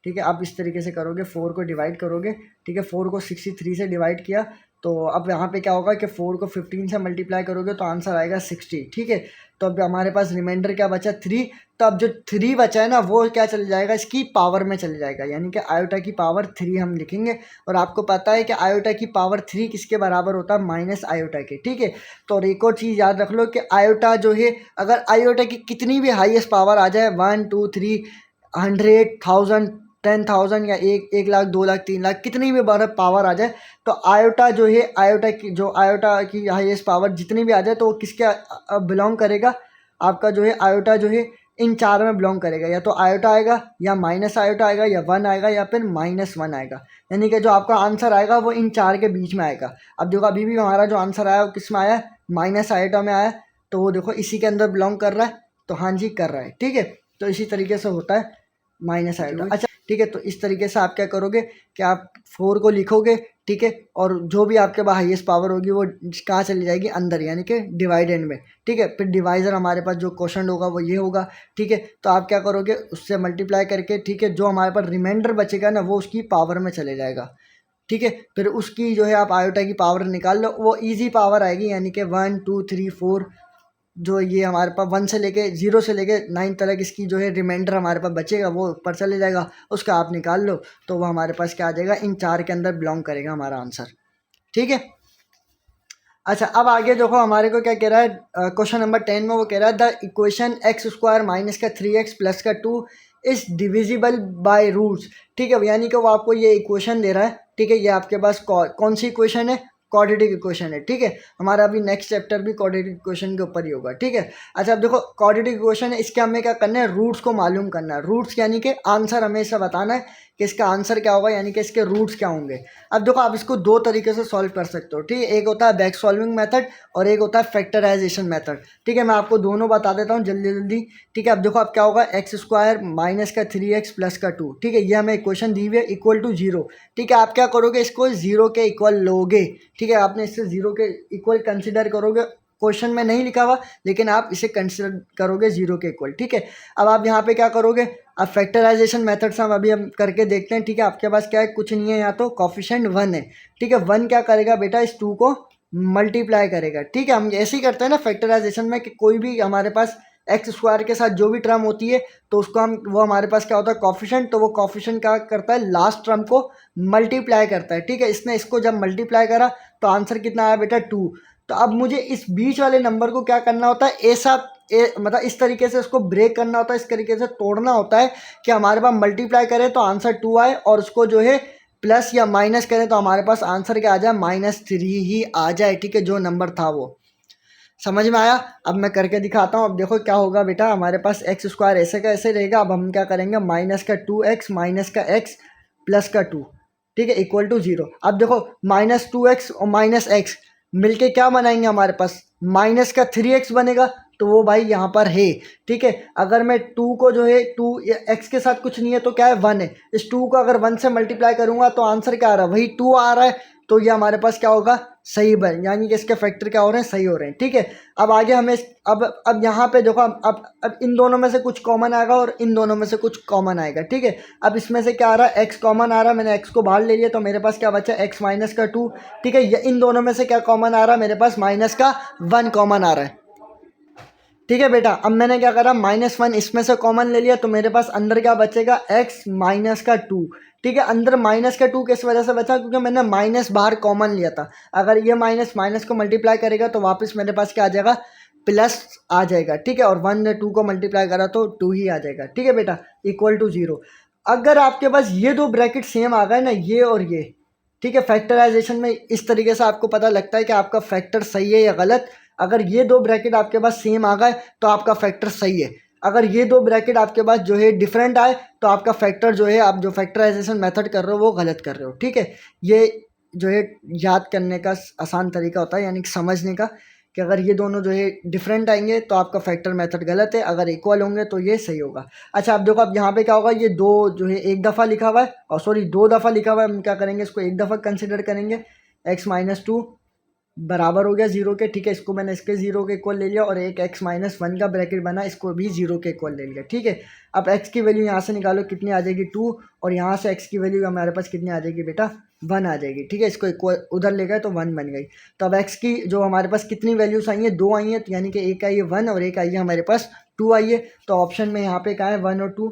Speaker 1: ठीक है, आप इस तरीके से करोगे, 4 को डिवाइड करोगे। ठीक है, 4 को 63 से डिवाइड किया, तो अब यहाँ पे क्या होगा कि 4 को 15 से मल्टीप्लाई करोगे तो आंसर आएगा 60। ठीक है, तो अब हमारे पास रिमाइंडर क्या बचा, 3। तो अब जो 3 बचा है ना, वो क्या चल जाएगा, इसकी पावर में चल जाएगा, यानी कि आयोटा की पावर 3 हम लिखेंगे। और आपको पता है कि आयोटा की पावर 3 किसके बराबर होता है, माइनस आयोटा के। ठीक है, तो और एक और चीज़ याद रख लो कि आयोटा जो है, अगर आयोटा की कितनी भी हाईएस्ट पावर आ जाए, 1 2 3 100 1000 10,000 या 1 लाख 2 लाख 3 लाख कितनी भी बार पावर आ जाए, तो आयोटा जो है, आयोटा की हाईएस्ट पावर जितनी भी आ जाए, तो वो किसके बिलोंग करेगा, आपका जो है आयोटा जो है इन 4 में बिलोंग करेगा। या तो आयोटा आएगा, या माइनस आयोटा आएगा, या 1 आएगा, या फिर -1 आएगा। यानी कि जो आपका आंसर आएगा वो इन 4 के बीच में आएगा। अब देखो, अभी भी हमारा जो आंसर आया वो किस में आया, माइनस आयोटा में आया, तो वो देखो इसी के अंदर बिलोंग कर रहा है, तो हाँ जी कर रहा है। ठीक है, तो इसी तरीके से होता है माइनस आयोटा। अच्छा, ठीक है, तो इस तरीके से आप क्या करोगे कि आप 4 को लिखोगे। ठीक है, और जो भी आपके पास हाईएस्ट पावर होगी वो कहाँ चली जाएगी, अंदर, यानी कि डिवाइडेंड में। ठीक है, फिर डिवाइजर हमारे पास जो क्वेश्चन होगा वो ये होगा। ठीक है, तो आप क्या करोगे, उससे मल्टीप्लाई करके, ठीक है, जो हमारे पास रिमाइंडर बचेगा ना, वो उसकी पावर में चले जाएगा। ठीक है, फिर उसकी जो है आप आयोटा की पावर निकाल लो, वो ईजी पावर आएगी, यानी कि 1 2 3 4, जो ये हमारे पास 1 से लेके 0 से लेके 9 तक इसकी जो है रिमाइंडर हमारे पास बचेगा, वो ऊपर चले जाएगा, उसका आप निकाल लो, तो वो हमारे पास क्या आ जाएगा, इन 4 के अंदर बिलोंग करेगा हमारा आंसर। ठीक है, अच्छा, अब आगे देखो हमारे को क्या कह रहा है, क्वेश्चन नंबर 10 में वो कह रहा है द इक्वेशन x² माइनस का 3x प्लस का 2 इज डिविजिबल बाय रूट्स। ठीक है, यानी कि वो आपको ये इक्वेशन दे रहा है। ठीक है, ये आपके पास कौन सी इक्वेशन है, क्वाड्रेटिक इक्वेशन है। ठीक है, हमारा अभी नेक्स्ट चैप्टर भी क्वाड्रेटिक इक्वेशन के ऊपर ही होगा। ठीक है, अच्छा, अब देखो क्वाड्रेटिक इक्वेशन है, इसके हमें क्या करना है, रूट्स को मालूम करना है। रूट्स यानी कि आंसर हमें इससे बताना है कि इसका आंसर क्या होगा, यानी कि इसके रूट्स क्या होंगे। अब देखो, आप इसको 2 तरीके से सॉल्व कर सकते हो। ठीक है, एक होता है बैक सॉल्विंग मेथड और एक होता है फैक्टराइजेशन मेथड। ठीक है, मैं आपको दोनों बता देता हूँ जल्दी जल्दी। ठीक है, अब देखो, अब क्या होगा, x² माइनस का 3x प्लस का 2। ठीक है, ये हमें इक्वेशन दी हुई है, इक्वल टू 0। ठीक है, आप क्या करोगे, इसको 0 के इक्वल लोगे। ठीक है, आपने इससे 0 के इक्वल कंसिडर करोगे, क्वेश्चन में नहीं लिखा हुआ, लेकिन आप इसे कंसिडर करोगे 0 के इक्वल। ठीक है, अब आप यहाँ पे क्या करोगे, अब फैक्टराइजेशन मेथड से हम करके देखते हैं। ठीक है, आपके पास क्या है, कुछ नहीं है, यहाँ तो कॉफिशेंट 1 है। ठीक है, 1 क्या करेगा बेटा, इस 2 को मल्टीप्लाई करेगा। ठीक है, हम ऐसे ही करते हैं ना फैक्टराइजेशन में, कि कोई भी हमारे पास x² के साथ जो भी टर्म होती है, तो उसको वो हमारे पास क्या होता है, कॉफिशेंट। तो वो कॉफिशेंट क्या करता है, लास्ट टर्म को मल्टीप्लाई करता है। ठीक है, इसने इसको जब मल्टीप्लाई करा तो आंसर कितना आया बेटा, 2। तो अब मुझे इस बीच वाले नंबर को क्या करना होता है, ऐसा मतलब इस तरीके से इसको ब्रेक करना होता है, इस तरीके से तोड़ना होता है कि हमारे पास मल्टीप्लाई करें तो आंसर 2 आए, और उसको जो है प्लस या माइनस करें तो हमारे पास आंसर क्या आ जाए, -3 ही आ जाए। ठीक है, जो नंबर था वो समझ में आया। अब मैं करके दिखाता हूँ। अब देखो क्या होगा बेटा, हमारे पास x² ऐसे का ऐसे रहेगा। अब हम क्या करेंगे, -2x माइनस का x प्लस का 2। ठीक है, इक्वल टू 0। अब देखो -2x और -x मिलके क्या बनाएंगे हमारे पास, माइनस का 3x बनेगा, तो वो भाई यहाँ पर है। ठीक है, अगर मैं 2 को जो है 2 x के साथ कुछ नहीं है तो क्या है 1 है, इस 2 को अगर 1 से मल्टीप्लाई करूँगा तो आंसर क्या आ रहा है, वही 2 आ रहा है, तो ये हमारे पास क्या होगा, सही बन, यानी कि इसके फैक्टर क्या हो रहे हैं, सही हो रहे हैं। ठीक है, अब आगे हमें अब यहाँ पे देखो, अब इन दोनों में से कुछ कॉमन आएगा और इन दोनों में से कुछ कॉमन आएगा। ठीक है, अब इसमें से क्या आ रहा है, x कॉमन आ रहा है, मैंने x को बाहर ले लिया तो मेरे पास क्या बचा, x माइनस का 2। ठीक है, इन दोनों में से क्या कॉमन आ रहा है, मेरे पास माइनस का 1 कॉमन आ रहा है। ठीक है बेटा, अब मैंने क्या करा, -1 इसमें से कॉमन ले लिया तो मेरे पास अंदर क्या बचेगा, x माइनस का 2। ठीक है, अंदर माइनस का 2 किस वजह से बचा, क्योंकि मैंने माइनस बाहर कॉमन लिया था। अगर ये माइनस माइनस को मल्टीप्लाई करेगा तो वापस मेरे पास क्या आ जाएगा, प्लस आ जाएगा। ठीक है, और 1 ने 2 को मल्टीप्लाई करा तो 2 ही आ जाएगा। ठीक है बेटा, इक्वल टू 0। अगर आपके पास ये दो ब्रैकेट सेम आ गए ना, ये और ये, ठीक है, फैक्टराइजेशन में इस तरीके से आपको पता लगता है कि आपका फैक्टर सही है या गलत। अगर ये दो ब्रैकेट आपके पास सेम आ गए तो आपका फैक्टर सही है। अगर ये दो ब्रैकेट आपके पास जो है डिफरेंट आए तो आपका फैक्टर जो है, आप जो फैक्टराइजेशन मेथड कर रहे हो वो गलत कर रहे हो। ठीक है, ये जो है याद करने का आसान तरीका होता है, यानी कि समझने का, कि अगर ये दोनों जो है डिफरेंट आएंगे तो आपका फैक्टर मेथड गलत है, अगर इक्वल होंगे तो ये सही होगा। अच्छा, अब देखो, अब यहाँ पे क्या होगा, ये दो जो है एक दफ़ा लिखा हुआ है, और सॉरी 2 दफ़ा लिखा हुआ है, हम क्या करेंगे, इसको एक दफ़ा कंसिडर करेंगे। x-2 बराबर हो गया 0 के। ठीक है, इसको मैंने इसके 0 के इक्वल ले लिया, और एक x-1 का ब्रैकेट बना, इसको भी 0 के इक्वल ले लिया। ठीक है, अब x की वैल्यू यहाँ से निकालो, कितनी आ जाएगी 2, और यहाँ से x की वैल्यू हमारे पास कितनी आ जाएगी बेटा, 1 आ जाएगी। ठीक है, इसको इक्वल उधर ले गए तो 1 बन गई। तो अब x की जो हमारे पास कितनी वैल्यूज आई है, 2 आई है, तो यानी कि एक आई है 1 और एक आई है हमारे पास 2 आई है। तो ऑप्शन में यहाँ पे क्या है, 1 और 2,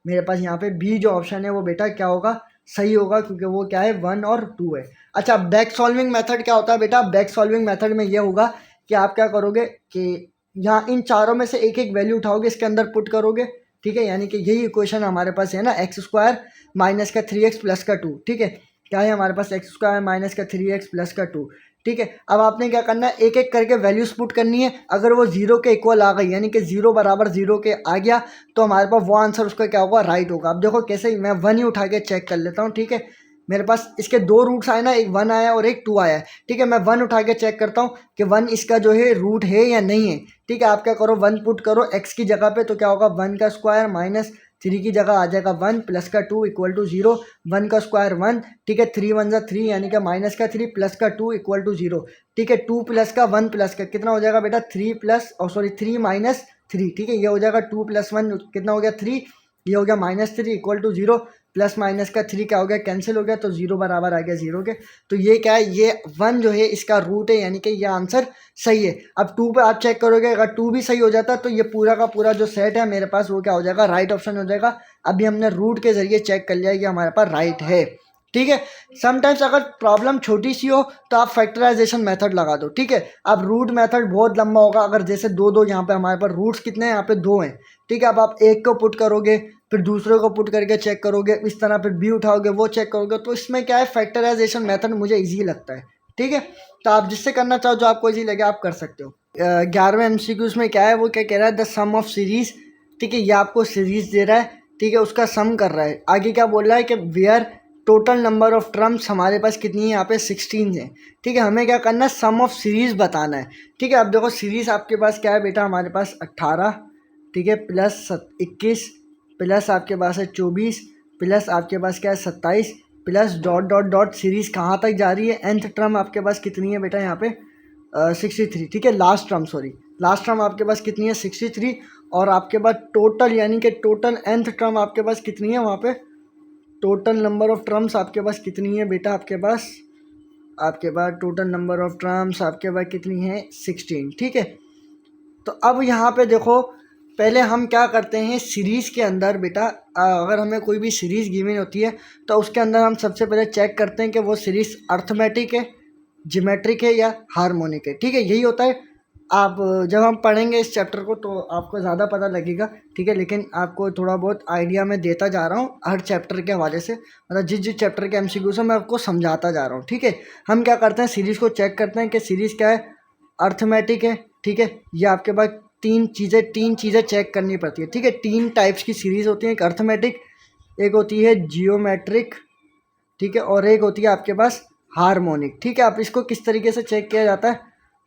Speaker 1: मेरे पास यहाँ पे बी जो ऑप्शन है वो बेटा क्या होगा, सही होगा, क्योंकि वो क्या है 1 और 2 है। अच्छा, बैक सॉल्विंग मेथड क्या होता है बेटा, बैक सॉल्विंग मेथड में ये होगा कि आप क्या करोगे कि यहाँ इन चारों में से एक एक वैल्यू उठाओगे, इसके अंदर पुट करोगे। ठीक है, यानी कि यही इक्वेशन हमारे पास है ना, x² माइनस का 3x प्लस का 2। ठीक है, क्या है हमारे पास, x² माइनस का 3x प्लस का 2। ठीक है, अब आपने क्या करना है, एक एक करके वैल्यूज पुट करनी है। अगर वो 0 के इक्वल आ गई, यानी कि 0 बराबर 0 के आ गया, तो हमारे पास वो आंसर उसका क्या होगा, राइट होगा। अब देखो कैसे, मैं 1 ही उठा के चेक कर लेता हूँ। ठीक है, मेरे पास इसके 2 रूट्स आए ना, एक 1 आया और एक 2 आया है। ठीक है, मैं 1 उठा के चेक करता हूँ कि 1 इसका जो है रूट है या नहीं है। ठीक है, आप क्या करो, 1 पुट करो x की जगह पे, तो क्या होगा, 1 का स्क्वायर माइनस 3 की जगह आ जाएगा 1 प्लस का 2 इक्वल टू 0। 1 का स्क्वायर 1, ठीक है, 3 1 जा 3, यानी कि माइनस का 3 प्लस का 2 इक्वल टू 0। ठीक है, 2 प्लस का 1 प्लस का कितना हो जाएगा बेटा, 3 प्लस, और सॉरी 3 माइनस 3। ठीक है, ये हो जाएगा 2 प्लस 1 कितना हो गया 3, ये हो गया -3 इक्वल टू 0। प्लस माइनस का 3 क्या हो गया, कैंसिल हो गया, तो 0 बराबर आ गया 0 के। तो ये क्या है, ये 1 जो है इसका रूट है, यानी कि ये आंसर सही है। अब 2 पे आप चेक करोगे, अगर 2 भी सही हो जाता तो ये पूरा का पूरा जो सेट है मेरे पास वो क्या हो जाएगा, राइट ऑप्शन हो जाएगा। अभी हमने रूट के जरिए चेक कर लिया, ये हमारे पास राइट है। ठीक है, समटाइम्स अगर प्रॉब्लम छोटी सी हो तो आप फैक्टराइजेशन मेथड लगा दो। ठीक है, अब रूट मेथड बहुत लंबा होगा, अगर जैसे दो यहाँ पे हमारे पास रूट्स कितने हैं, यहाँ पे 2 हैं। ठीक है, अब आप एक को पुट करोगे, फिर दूसरे को पुट करके चेक करोगे, इस तरह फिर बी उठाओगे, वो चेक करोगे, तो इसमें क्या है, फैक्टराइजेशन मेथड मुझे ईजी लगता है। ठीक है, तो आप जिससे करना चाहो, जो आपको ईजी लगे आप कर सकते हो। 11वें MCQs में क्या है, वो क्या कह रहा है, द सम ऑफ सीरीज। ठीक है, ये आपको सीरीज दे रहा है, ठीक है, उसका सम कर रहा है। आगे क्या बोल रहा है कि where total number of terms हमारे पास कितनी है, यहाँ पे 16 है। ठीक है, हमें क्या करना है, सम ऑफ सीरीज बताना है। ठीक है, अब देखो सीरीज आपके पास क्या है बेटा, हमारे पास 18, ठीक है, प्लस 21, प्लस आपके पास है 24, प्लस आपके पास क्या है 27, plus dot dot dot series कहाँ तक जा रही है, nth टर्म आपके पास कितनी है बेटा, यहाँ पे 63। ठीक है, लास्ट टर्म आपके पास कितनी है 63, और आपके पास टोटल, यानी कि टोटल nth टर्म आपके पास कितनी है, वहाँ पे टोटल नंबर ऑफ टर्म्स आपके पास कितनी है बेटा, आपके पास टोटल नंबर ऑफ टर्म्स आपके पास कितनी है 16। ठीक है, तो अब यहाँ पे देखो, पहले हम क्या करते हैं सीरीज़ के अंदर बेटा, अगर हमें कोई भी सीरीज़ गिवन होती है तो उसके अंदर हम सबसे पहले चेक करते हैं कि वो सीरीज़ अर्थमेटिक है, ज्योमेट्रिक है या हार्मोनिक है। ठीक है, यही होता है। आप जब हम पढ़ेंगे इस चैप्टर को तो आपको ज़्यादा पता लगेगा। ठीक है, लेकिन आपको थोड़ा बहुत आइडिया मैं देता जा रहा हूँ हर चैप्टर के हवाले से, मतलब जिस चैप्टर के MCQ से मैं आपको समझाता जा रहा हूँ। ठीक है, हम क्या करते हैं, सीरीज़ को चेक करते हैं कि सीरीज़ क्या है, अर्थमेटिक है। ठीक है, ये आपके पास तीन चीज़ें चेक करनी पड़ती है। ठीक है, 3 टाइप्स की सीरीज़ होती हैं, एक अर्थमेटिक, एक होती है जियोमेट्रिक, ठीक है, और एक होती है आपके पास हार्मोनिक। ठीक है, आप इसको किस तरीके से चेक किया जाता है,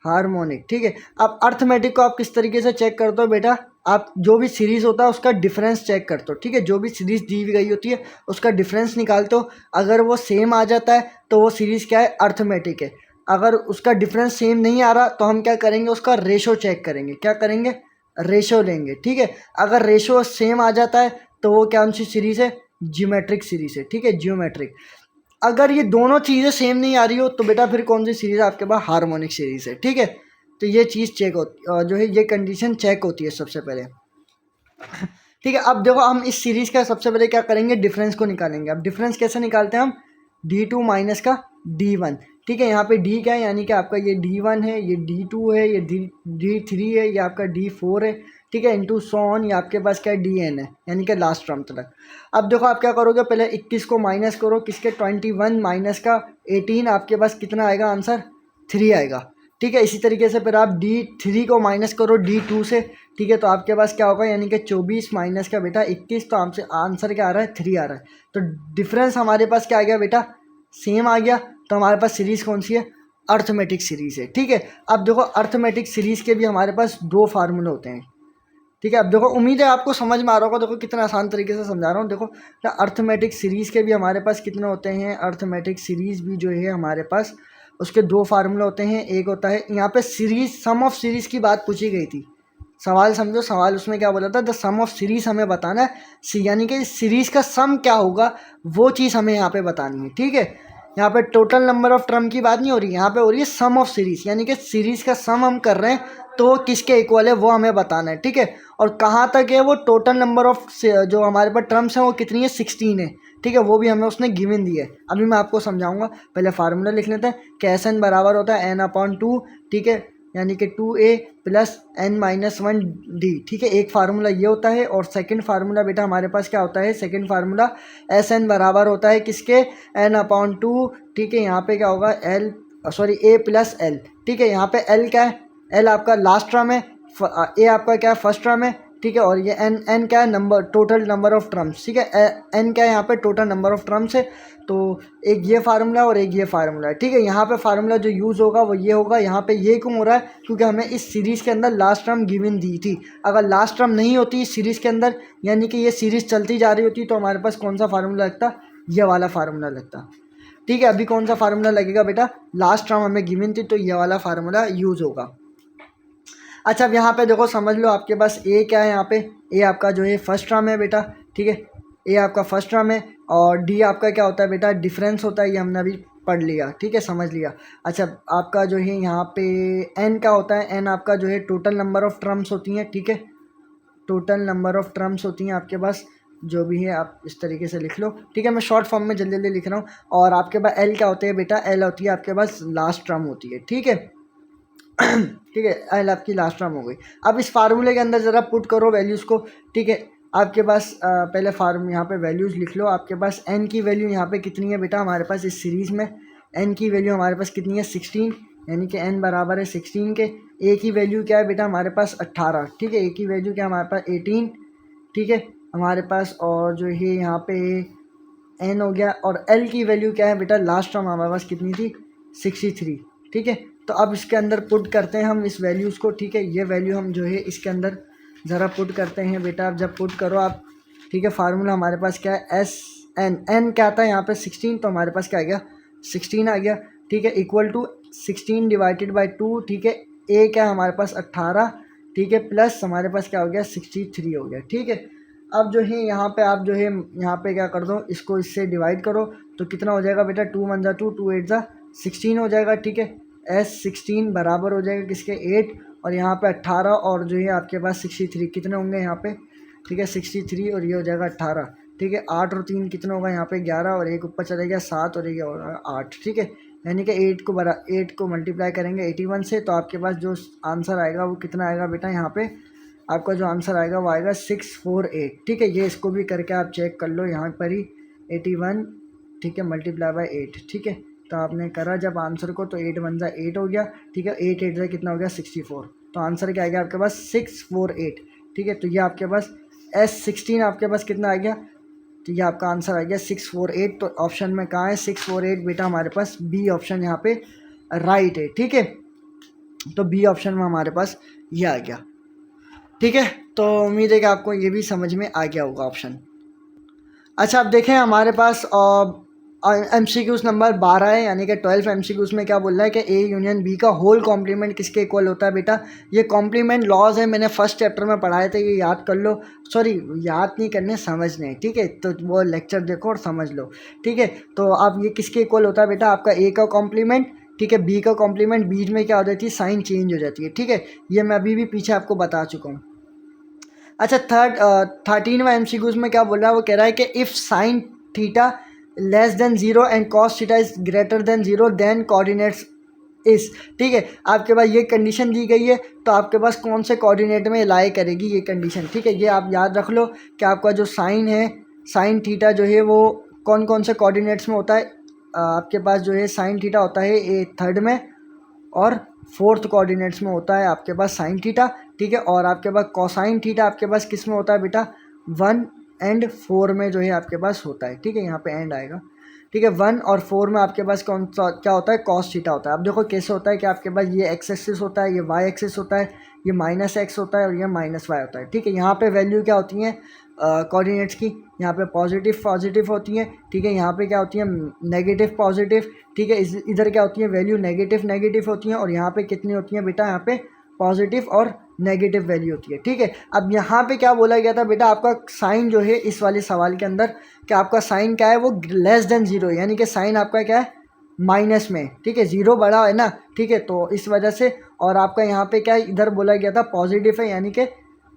Speaker 1: हार्मोनिक। ठीक है, अब अर्थमेटिक को आप किस तरीके से चेक करते हो बेटा, आप जो भी सीरीज़ होता है उसका डिफरेंस चेक करते हो। ठीक है, जो भी सीरीज़ दी गई होती है उसका डिफरेंस निकालते हो, अगर वो सेम आ जाता है तो वो सीरीज़ क्या है, अर्थमेटिक है। अगर उसका डिफरेंस सेम नहीं आ रहा तो हम क्या करेंगे, उसका रेशो चेक करेंगे। क्या करेंगे, रेशो लेंगे। ठीक है, अगर रेशो सेम आ जाता है तो वो कौन सी सीरीज़ है, जियोमेट्रिक सीरीज़ है। ठीक है, जियोमेट्रिक। अगर ये दोनों चीज़ें सेम नहीं आ रही हो तो बेटा फिर कौन सी सीरीज़ आपके पास, हार्मोनिक सीरीज़ है। ठीक है, तो ये चीज़ चेक होती जो है, ये कंडीशन चेक होती है सबसे पहले। ठीक है, अब देखो हम इस सीरीज़ का सबसे पहले क्या करेंगे, डिफरेंस को निकालेंगे। अब डिफरेंस कैसे निकालते हैं हम, D2 माइनस का D1। ठीक है, यहाँ पे D क्या है, यानी कि आपका ये D1 है, ये D2 है, ये D3 है, ये आपका D4 है। ठीक है, इंटू सो ऑन, ये आपके पास क्या है, DN है, यानी कि लास्ट टर्म तक। अब देखो आप क्या करोगे, पहले 21 को माइनस करो, किसके, 21 माइनस का 18, आपके पास कितना आएगा आंसर, 3 आएगा। ठीक है, इसी तरीके से फिर आप D3 को माइनस करो D2 से। ठीक है, तो आपके पास क्या होगा, यानी कि 24 माइनस का बेटा 21, तो हमसे आंसर क्या आ रहा है, 3 आ रहा है। तो डिफरेंस हमारे पास क्या आ गया बेटा, सेम आ गया। तो हमारे पास सीरीज़ कौन सी है, अर्थमेटिक सीरीज़ है। ठीक है, अब देखो अर्थमेटिक सीरीज़ के भी हमारे पास 2 फार्मूले होते हैं। ठीक है, अब देखो उम्मीद है आपको समझ में आ रहा होगा, देखो कितना आसान तरीके से समझा रहा हूँ। देखो अर्थमेटिक सीरीज़ के भी हमारे पास कितने होते हैं, अर्थमेटिक सीरीज़ भी जो है हमारे पास उसके 2 फार्मूले होते हैं। एक होता है यहाँ पे सीरीज़, सम ऑफ सीरीज़ की बात पूछी गई थी, सवाल समझो, सवाल उसमें क्या बोला था, द सम ऑफ सीरीज़ हमें बताना है, यानी कि सीरीज़ का सम क्या होगा वो चीज़ हमें यहाँ पे बतानी है। ठीक है, यहाँ पे टोटल नंबर ऑफ टर्म की बात नहीं हो रही, यहाँ पे हो रही है सम ऑफ सीरीज़, यानी कि सीरीज़ का सम हम कर रहे हैं तो वो किसके इक्वल है वो हमें बताना है। ठीक है, और कहाँ तक है वो, टोटल नंबर ऑफ जो हमारे पास टर्म्स हैं वो कितनी है, 16 है। ठीक है, वो भी हमें उसने गिवन दी है, अभी मैं आपको समझाऊंगा। पहले फार्मूला लिख लेते हैं कि एस एन बराबर होता है n/2। ठीक है, यानी कि 2a प्लस n-1d। ठीक है, एक फार्मूला ये होता है, और सेकंड फार्मूला बेटा हमारे पास क्या होता है, सेकंड फार्मूला एस एन बराबर होता है किसके, n/2। ठीक है, यहाँ पे क्या होगा, a प्लस एल। ठीक है, यहाँ पे l क्या है, l आपका लास्ट टर्म है, a आपका क्या है, फर्स्ट टर्म है। ठीक है, और ये n क्या है, number, total number of terms. ठीक है, n क्या है यहाँ पे, टोटल नंबर ऑफ टर्म्स है। तो एक ये फार्मूला और एक ये फार्मूला है। ठीक है, यहाँ पे फार्मूला जो यूज़ होगा वो ये होगा। यहाँ पे ये क्यों हो रहा है, क्योंकि हमें इस सीरीज़ के अंदर लास्ट टर्म गिवन दी थी। अगर लास्ट टर्म नहीं होती इस सीरीज़ के अंदर, यानी कि ये सीरीज़ चलती जा रही होती, तो हमारे पास कौन सा फार्मूला लगता, ये वाला फार्मूला लगता। ठीक है, अभी कौन सा फार्मूला लगेगा बेटा, लास्ट टर्म हमें गिवन थी तो ये वाला फार्मूला यूज़ होगा। अच्छा, अब यहाँ पे देखो समझ लो, आपके पास ए क्या है, यहाँ पे ए आपका जो है फर्स्ट टर्म है बेटा। ठीक है, ए आपका फर्स्ट टर्म है, और डी आपका क्या होता है बेटा, डिफरेंस होता है, ये हमने अभी पढ़ लिया। ठीक है, समझ लिया। अच्छा, आपका जो है यहाँ पे एन क्या होता है, एन आपका जो है टोटल नंबर ऑफ टर्म्स होती हैं। ठीक है, टोटल नंबर ऑफ टर्म्स होती हैं आपके पास, जो भी है आप इस तरीके से लिख लो। ठीक है, मैं शॉर्ट फॉर्म में जल्दी जल्दी लिख रहा हूँ। और आपके पास एल क्या होते हैं बेटा, एल होती है आपके पास लास्ट टर्म होती है। ठीक है, ठीक है, एल आपकी लास्ट टर्म हो गई। अब इस फार्मूले के अंदर ज़रा पुट करो वैल्यूज़ को। ठीक है, आपके पास पहले यहाँ पे वैल्यूज़ लिख लो। आपके पास एन की वैल्यू यहाँ पे कितनी है बेटा, हमारे पास इस सीरीज़ में एन की वैल्यू हमारे पास कितनी है, 16, यानी कि एन बराबर है 16 के। ए की वैल्यू क्या है बेटा, हमारे पास 18। ठीक है, ए की वैल्यू क्या है, हमारे पास 18। ठीक है, हमारे पास और जो है यहाँ पे एन हो गया, और एल की वैल्यू क्या है बेटा, लास्ट टर्म हमारे पास कितनी थी, 63। ठीक है, तो अब इसके अंदर पुट करते हैं हम इस वैल्यूज़ को। ठीक है, ये वैल्यू हम जो है इसके अंदर ज़रा पुट करते हैं बेटा। अब जब पुट करो आप, ठीक है, फार्मूला हमारे पास क्या है, एस एन क्या आता है यहाँ पे 16, तो हमारे पास क्या आ गया, 16 आ गया। ठीक है, इक्वल टू 16 डिवाइडेड बाई 2। ठीक है, ए क्या है हमारे पास 18। ठीक है, प्लस हमारे पास क्या हो गया, 63 हो गया। ठीक है, अब जो है यहाँ पे आप जो है यहाँ पे क्या कर दो, इसको इससे डिवाइड करो, तो कितना हो जाएगा बेटा, 2 1 जा 2, 2 8 जा 16 हो जाएगा। ठीक है, S16 बराबर हो जाएगा किसके, 8, और यहाँ पे 18, और जो है आपके पास 63 कितने होंगे यहाँ पे। ठीक है, 63, और ये हो जाएगा 18। ठीक है, 8 और 3 कितना होगा यहाँ पे, 11, और एक ऊपर चले गया 7, और ये होगा 8। ठीक है, यानी कि 8 को मल्टीप्लाई करेंगे 81 से, तो आपके पास जो आंसर आएगा वो कितना आएगा बेटा, यहाँ पे आपका जो आंसर आएगा वो आएगा 648। ठीक है, ये इसको भी करके आप चेक कर लो यहाँ पर ही, 81। ठीक है, मल्टीप्लाई बाई 8। ठीक है, तो आपने करा जब आंसर को, तो 8 1 जा 8 हो गया। ठीक है, 8 8 जा कितना हो गया, 64। तो आंसर क्या आ गया आपके पास, 648। ठीक है, तो ये आपके पास S16 आपके पास कितना आ गया, तो ये आपका आंसर आ गया 648। तो ऑप्शन में कहाँ है 648 बेटा, हमारे पास बी ऑप्शन यहाँ पे राइट है। ठीक है, तो बी ऑप्शन में हमारे पास ये आ गया। ठीक है, तो उम्मीद है कि आपको ये भी समझ में आ गया होगा ऑप्शन। अच्छा, अब देखें हमारे पास MCQs नंबर 12 है, यानी कि 12 MCQs में क्या बोल रहा है कि ए यूनियन बी का होल कॉम्प्लीमेंट किसके इक्वल होता है बेटा। ये कॉम्प्लीमेंट लॉज है, मैंने फर्स्ट चैप्टर में पढ़ाए थे, ये याद कर लो। सॉरी, याद नहीं करने, समझने। ठीक है, तो वो लेक्चर देखो और समझ लो। ठीक है, तो अब ये किसके इक्वल होता है बेटा, आपका ए का कॉम्प्लीमेंट, ठीक है, बी का कॉम्प्लीमेंट, बीच में क्या हो जाती है, साइन चेंज हो जाती है। ठीक है, ये मैं अभी भी पीछे आपको बता चुका हूँ। अच्छा, 13वां MCQs में क्या बोल रहा है, वो कह रहा है कि if sine theta less than 0 and cos theta is greater than 0 then coordinates is. ठीक है, आपके पास ये कंडीशन दी गई है, तो आपके पास कौन से कोऑर्डिनेट में लाई करेगी ये कंडीशन। ठीक है, ये आप याद रख लो कि आपका जो साइन है, साइन थीटा जो है वो कौन कौन से कोऑर्डिनेट्स में होता है। आपके पास जो है साइन थीटा होता है ए थर्ड में और फोर्थ कोऑर्डिनेट्स में होता है आपके पास साइन थीटा। ठीक है, और आपके पास कोसाइन थीटा आपके पास किस में होता है बेटा, 1 एंड 4 में जो है आपके पास होता है। ठीक है, यहाँ पे एंड आएगा। ठीक है, 1 और 4 में आपके पास कौन सा क्या होता है, कॉस थीटा होता है। अब देखो कैसे होता है कि आपके पास ये एक्स एक्सिस होता है, ये वाई एक्सिस होता है, ये -x होता है और ये -y होता है। ठीक है, यहाँ पे वैल्यू क्या होती हैं कोऑर्डिनेट्स की, यहाँ पे पॉजिटिव होती हैं। ठीक है, यहाँ पे क्या होती है, नेगेटिव पॉजिटिव। ठीक है, इधर क्या होती है, वैल्यू नेगेटिव होती हैं, और यहाँ पे कितनी होती हैं बेटा, यहाँ पे पॉजिटिव और नेगेटिव वैल्यू होती है। ठीक है, अब यहाँ पे क्या बोला गया था बेटा, आपका साइन जो है इस वाले सवाल के अंदर, कि आपका साइन क्या है, वो लेस देन 0, यानी कि साइन आपका क्या है, माइनस में। ठीक है, 0 बड़ा है ना। ठीक है, तो इस वजह से, और आपका यहाँ पे क्या है, इधर बोला गया था पॉजिटिव है, यानी कि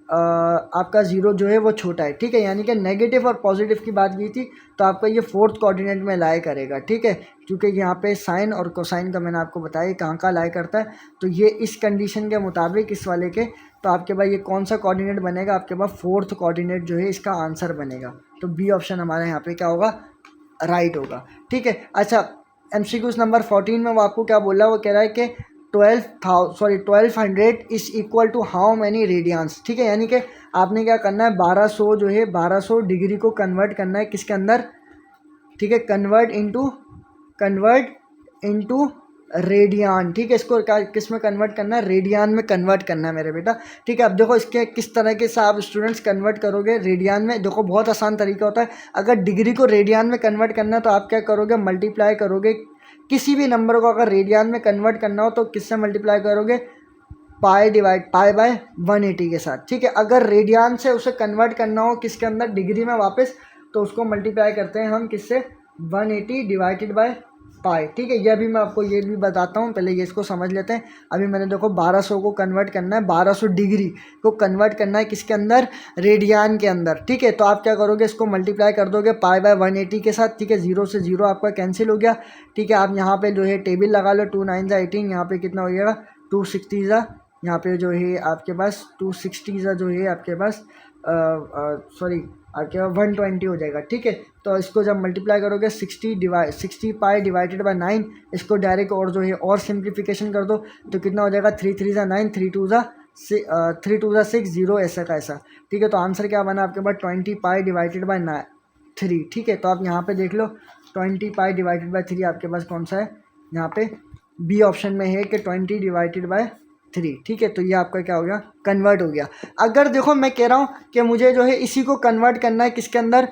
Speaker 1: आपका 0 जो है वो छोटा है। ठीक है, यानी कि नेगेटिव और पॉजिटिव की बात की थी, तो आपका ये फोर्थ कोऑर्डिनेट में लाई करेगा। ठीक है, क्योंकि यहाँ पे साइन और कोसाइन का मैंने आपको बताया कहाँ लाई करता है, तो ये इस कंडीशन के मुताबिक इस वाले के, तो आपके पास ये कौन सा कोऑर्डिनेट बनेगा, आपके पास फोर्थ कोऑर्डिनेट जो है इसका आंसर बनेगा। तो बी ऑप्शन हमारे यहाँ पे क्या होगा, राइट होगा। ठीक है, अच्छा, MCQs नंबर 14 में वो आपको क्या बोल रहा है, वो कह रहा है कि 1200 is equal to how many radians. ठीक है, यानी कि आपने क्या करना है, 1200 जो है 1200 डिग्री को कन्वर्ट करना है किसके अंदर। ठीक है, कन्वर्ट इनटू रेडियन। ठीक है, इसको किस में कन्वर्ट करना है, रेडियन में कन्वर्ट करना है मेरे बेटा। ठीक है, अब देखो इसके किस तरह के से आप स्टूडेंट्स कन्वर्ट करोगे रेडियन में। देखो बहुत आसान तरीका होता है, अगर डिग्री को रेडियन में कन्वर्ट करना है तो आप क्या करोगे, मल्टीप्लाई करोगे। किसी भी नंबर को अगर रेडियन में कन्वर्ट करना हो तो किससे मल्टीप्लाई करोगे, पाई बाय 180 के साथ। ठीक है, अगर रेडियन से उसे कन्वर्ट करना हो किसके अंदर, डिग्री में वापस, तो उसको मल्टीप्लाई करते हैं हम किससे, 180 डिवाइडेड बाय पाई। ठीक है, ये अभी मैं आपको ये भी बताता हूँ, पहले ये इसको समझ लेते हैं। अभी मैंने देखो 1200 को कन्वर्ट करना है, 1200 डिग्री को कन्वर्ट करना है किसके अंदर, रेडियन के अंदर। ठीक है, तो आप क्या करोगे, इसको मल्टीप्लाई कर दोगे पाई बाय 180 के साथ। ठीक है, 0 से 0 आपका कैंसिल हो गया। ठीक है, आप यहाँ पे जो है टेबल लगा लो, 2 9 ज़ा 18, यहाँ पे कितना हो जाएगा, 260 ज़ा, यहाँ पे जो है आपके पास 260 ज़ा जो है आपके पास सॉरी आपके पास 120 हो जाएगा। ठीक है, तो इसको जब मल्टीप्लाई करोगे 60 पाई डिवाइडेड बाय 9, इसको डायरेक्ट और जो है और सिंप्लीफिकेशन कर दो, तो कितना हो जाएगा, 3 3 ज़ा 9, 3 2 ज़ा 6 0 ऐसा का ऐसा। ठीक है, तो आंसर क्या बना आपके पास, 20 पाई डिवाइडेड बाय 3। ठीक है, तो आप यहाँ पे देख लो 20 पाई डिवाइडेड बाय 3 आपके पास कौन सा है, यहाँ पे बी ऑप्शन में है कि 20 डिवाइडेड बाय 3। ठीक है, तो ये आपका क्या हो गया, कन्वर्ट हो गया। अगर देखो मैं कह रहा हूँ कि मुझे जो है इसी को कन्वर्ट करना है किसके अंदर,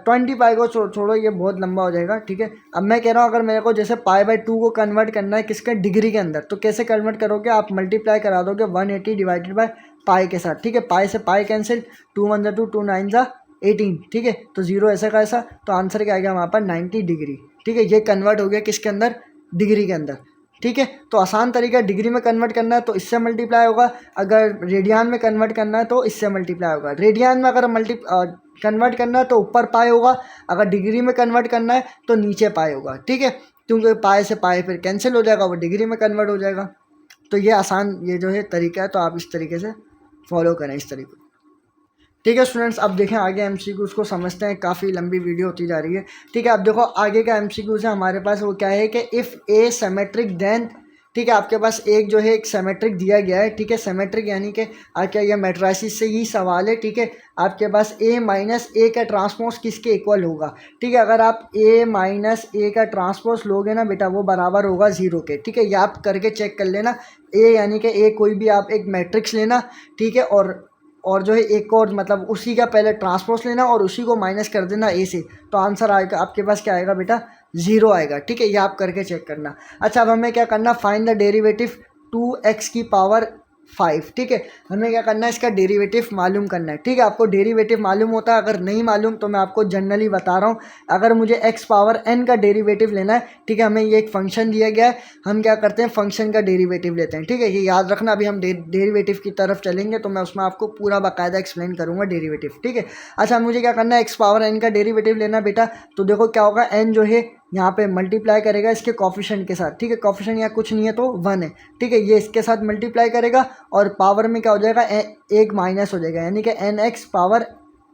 Speaker 1: 20 पाई को छोड़ो, ये बहुत लंबा हो जाएगा। ठीक है, अब मैं कह रहा हूँ अगर मेरे को जैसे पाई बाय 2 को कन्वर्ट करना है किसके, डिग्री के अंदर, तो कैसे कन्वर्ट करोगे, आप मल्टीप्लाई करा दोगे 180 डिवाइडेड बाय पाई के साथ। ठीक है, पाई से पाई कैंसिल, 2 1 ज़ा 2, 2 9 ज़ा 18। ठीक है, तो 0 ऐसा का ऐसा, तो आंसर क्या आ गया वहाँ पर 90 डिग्री। ठीक है, ये कन्वर्ट हो गया किसके अंदर, डिग्री के अंदर। ठीक है, तो आसान तरीका, डिग्री में कन्वर्ट करना है तो इससे मल्टीप्लाई होगा, अगर रेडियन में कन्वर्ट करना है तो इससे मल्टीप्लाई होगा। रेडियन में अगर कन्वर्ट करना है तो ऊपर पाई होगा, अगर डिग्री में कन्वर्ट करना है तो नीचे पाई होगा। ठीक है, क्योंकि पाई से पाई फिर कैंसिल हो जाएगा, वो डिग्री में कन्वर्ट हो जाएगा। तो ये आसान ये जो है तरीका है, तो आप इस तरीके से फॉलो करें इस तरीके। ठीक है स्टूडेंट्स, अब देखें आगे MCQs को समझते हैं, काफ़ी लंबी वीडियो होती जा रही है। ठीक है, अब देखो आगे का MCQs है हमारे पास, वो क्या है कि इफ़ ए सिमेट्रिक देन ठीक है, आपके पास एक जो है एक सिमेट्रिक दिया गया है, ठीक है, सिमेट्रिक यानी कि आपका यह मैट्रिसेस से ही सवाल है, ठीक है। आपके पास a माइनस ए का ट्रांसपोज किसके इक्वल होगा, ठीक है। अगर आप a माइनस ए का ट्रांसपोज लोगे ना बेटा, वो बराबर होगा 0 के, ठीक है। ये आप करके चेक कर लेना। a यानी कि a कोई भी आप एक मैट्रिक्स लेना, ठीक है, और जो है एक और मतलब उसी का पहले ट्रांसपोज लेना और उसी को माइनस कर देना ए से, तो आंसर आएगा आपके पास क्या आएगा बेटा, 0 आएगा, ठीक है। ये आप करके चेक करना। अच्छा, अब हमें क्या करना, फाइंड द डेरिवेटिव 2x की पावर 5, ठीक है। हमें क्या करना है, इसका डेरिवेटिव मालूम करना है, ठीक है। आपको डेरिवेटिव मालूम होता है, अगर नहीं मालूम तो मैं आपको जनरली बता रहा हूँ। अगर मुझे x पावर n का डेरिवेटिव लेना है, ठीक है, हमें ये एक फंक्शन दिया गया है, हम क्या करते हैं, फंक्शन का डेरिवेटिव लेते हैं, ठीक है। ये याद रखना, अभी हम डेरिवेटिव की तरफ चलेंगे तो मैं उसमें आपको पूरा बाकायदा एक्सप्लेन करूँगा डेरिवेटिव, ठीक है। अच्छा, मुझे क्या करना है, x पावर n का डेरिवेटिव लेना बेटा, तो देखो क्या होगा, n जो है यहाँ पे मल्टीप्लाई करेगा इसके कॉफिशेंट के साथ, ठीक है। कॉफिशेंट यहाँ कुछ नहीं है तो 1 है, ठीक है। ये इसके साथ मल्टीप्लाई करेगा और पावर में क्या हो जाएगा, एक माइनस हो जाएगा, यानी कि nx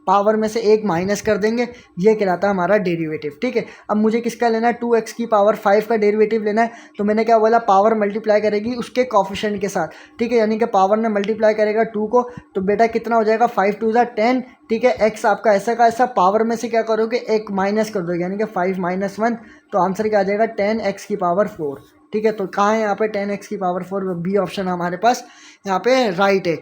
Speaker 1: पावर में से एक माइनस कर देंगे, ये कहलाता है हमारा डेरिवेटिव, ठीक है। अब मुझे किसका लेना है, 2x की पावर 5 का डेरिवेटिव लेना है, तो मैंने क्या बोला, पावर मल्टीप्लाई करेगी उसके कॉफिशेंट के साथ, ठीक है, यानी कि पावर ने मल्टीप्लाई करेगा 2 को, तो बेटा कितना हो जाएगा, 5 2 ज़ा 10, ठीक है। x आपका ऐसा का ऐसा, पावर में से क्या करोगे, एक माइनस कर दोगे, यानी कि 5 माइनस 1, तो आंसर क्या आ जाएगा, 10x की पावर 4, ठीक है। तो कहाँ है यहाँ पे 10x की पावर 4, बी ऑप्शन हमारे पास यहाँ पे राइट है,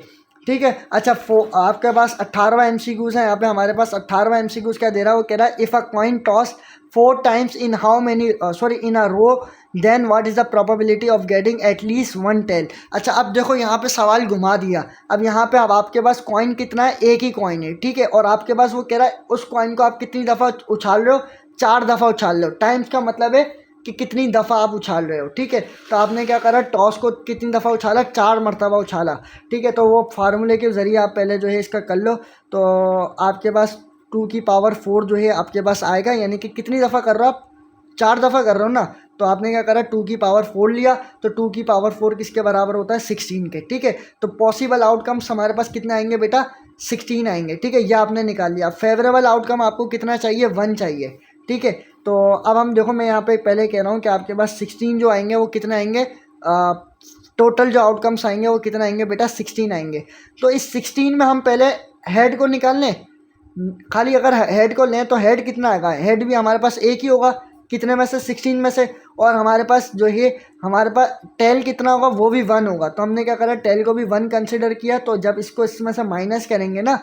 Speaker 1: ठीक है। अच्छा, आपके पास 18वां MCQs है, यहाँ पे हमारे पास 18वां MCQs क्या दे रहा है, वो कह रहा है if a coin toss 4 times in how many in a row then what is the probability of getting at least 1 tail. अच्छा, अब देखो यहाँ पे सवाल घुमा दिया। अब यहाँ पे अब आपके पास कॉइन कितना है, एक ही कॉइन है, ठीक है, और आपके पास वो कह रहा है उस कॉइन को आप कितनी दफ़ा उछाल रहे हो, 4 दफ़ा उछाल रहे हो। टाइम्स का मतलब है कि कितनी दफ़ा आप उछाल रहे हो, ठीक है। तो आपने क्या करा, टॉस को कितनी दफ़ा उछाला, 4 मरतबा उछाला, ठीक है। तो वो फार्मूले के ज़रिए आप पहले जो है इसका कर लो, तो आपके पास 2 की पावर 4 जो है आपके पास आएगा, यानी कि कितनी दफ़ा कर रहे हो आप, 4 दफ़ा कर रहे हो ना। तो आपने क्या करा, 2 की पावर 4 लिया, तो 2 की पावर 4 किसके बराबर होता है, 16 के, ठीक है। तो पॉसिबल आउटकम्स हमारे पास कितने आएंगे बेटा, 16 आएंगे, ठीक है। ये आपने निकाल लिया। फेवरेबल आउटकम आपको कितना चाहिए, 1 चाहिए, ठीक है। तो अब हम देखो, मैं यहाँ पे पहले कह रहा हूँ कि आपके पास 16 जो आएंगे वो कितने आएंगे, टोटल जो आउटकम्स आएंगे वो कितना आएंगे बेटा, 16 आएंगे। तो इस 16 में हम पहले हेड को निकाल लें, खाली अगर हेड को लें तो हेड कितना आएगा, हेड भी हमारे पास एक ही होगा, कितने में से, 16 में से, और हमारे पास जो है हमारे पास टेल कितना होगा, वो भी 1 होगा। तो हमने क्या करा, टेल को भी 1 कंसिडर किया, तो जब इसको इसमें से माइनस करेंगे ना,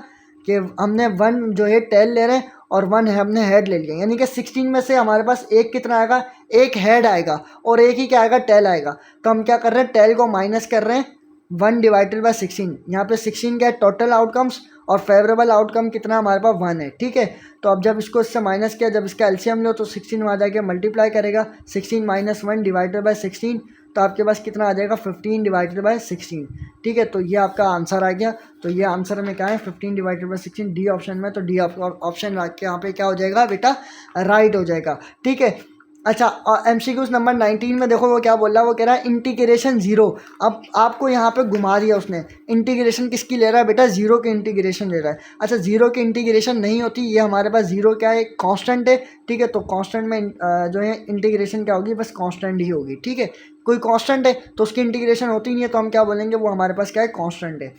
Speaker 1: कि हमने 1 जो है टेल ले रहे हैं और 1 है हमने हेड ले लिया, यानी कि 16 में से हमारे पास एक कितना आएगा, एक हेड आएगा और एक ही क्या आएगा, टेल आएगा। तो हम क्या कर रहे हैं, टेल को माइनस कर रहे हैं, 1 डिवाइडेड बाई 16, यहाँ पे 16 क्या है, टोटल आउटकम्स, और फेवरेबल आउटकम कितना हमारे पास 1 है, ठीक है। तो अब जब इसको इससे माइनस किया, जब इसका एलसीएम लो तो 16 में आ जाएगा, मल्टीप्लाई करेगा 16 माइनस 1 डिवाइडेड बाई 16, तो आपके पास कितना आ जाएगा, 15 डिवाइडेड बाई 16, ठीक है। तो ये आपका आंसर आ गया। तो ये आंसर में क्या है, 15 डिवाइडेड बाई 16, डी ऑप्शन में। तो डी ऑप्शन यहाँ पे क्या हो जाएगा बेटा, राइट हो जाएगा, ठीक है। अच्छा, MCQs नंबर 19 में देखो वो क्या बोल रहा है, वो कह रहा है इंटीग्रेशन 0। अब आपको यहाँ पे घुमा दिया उसने, इंटीग्रेशन किसकी ले रहा है बेटा, 0 की इंटीग्रेशन ले रहा है। अच्छा, 0 की इंटीग्रेशन नहीं होती, ये हमारे पास 0 क्या है, कांस्टेंट है, ठीक है। तो कांस्टेंट में जो है इंटीग्रेशन क्या होगी, बस कांस्टेंट ही होगी, ठीक है। कोई कांस्टेंट है तो उसकी इंटीग्रेशन होती नहीं है, तो हम क्या बोलेंगे, वो हमारे पास क्या है, कांस्टेंट है।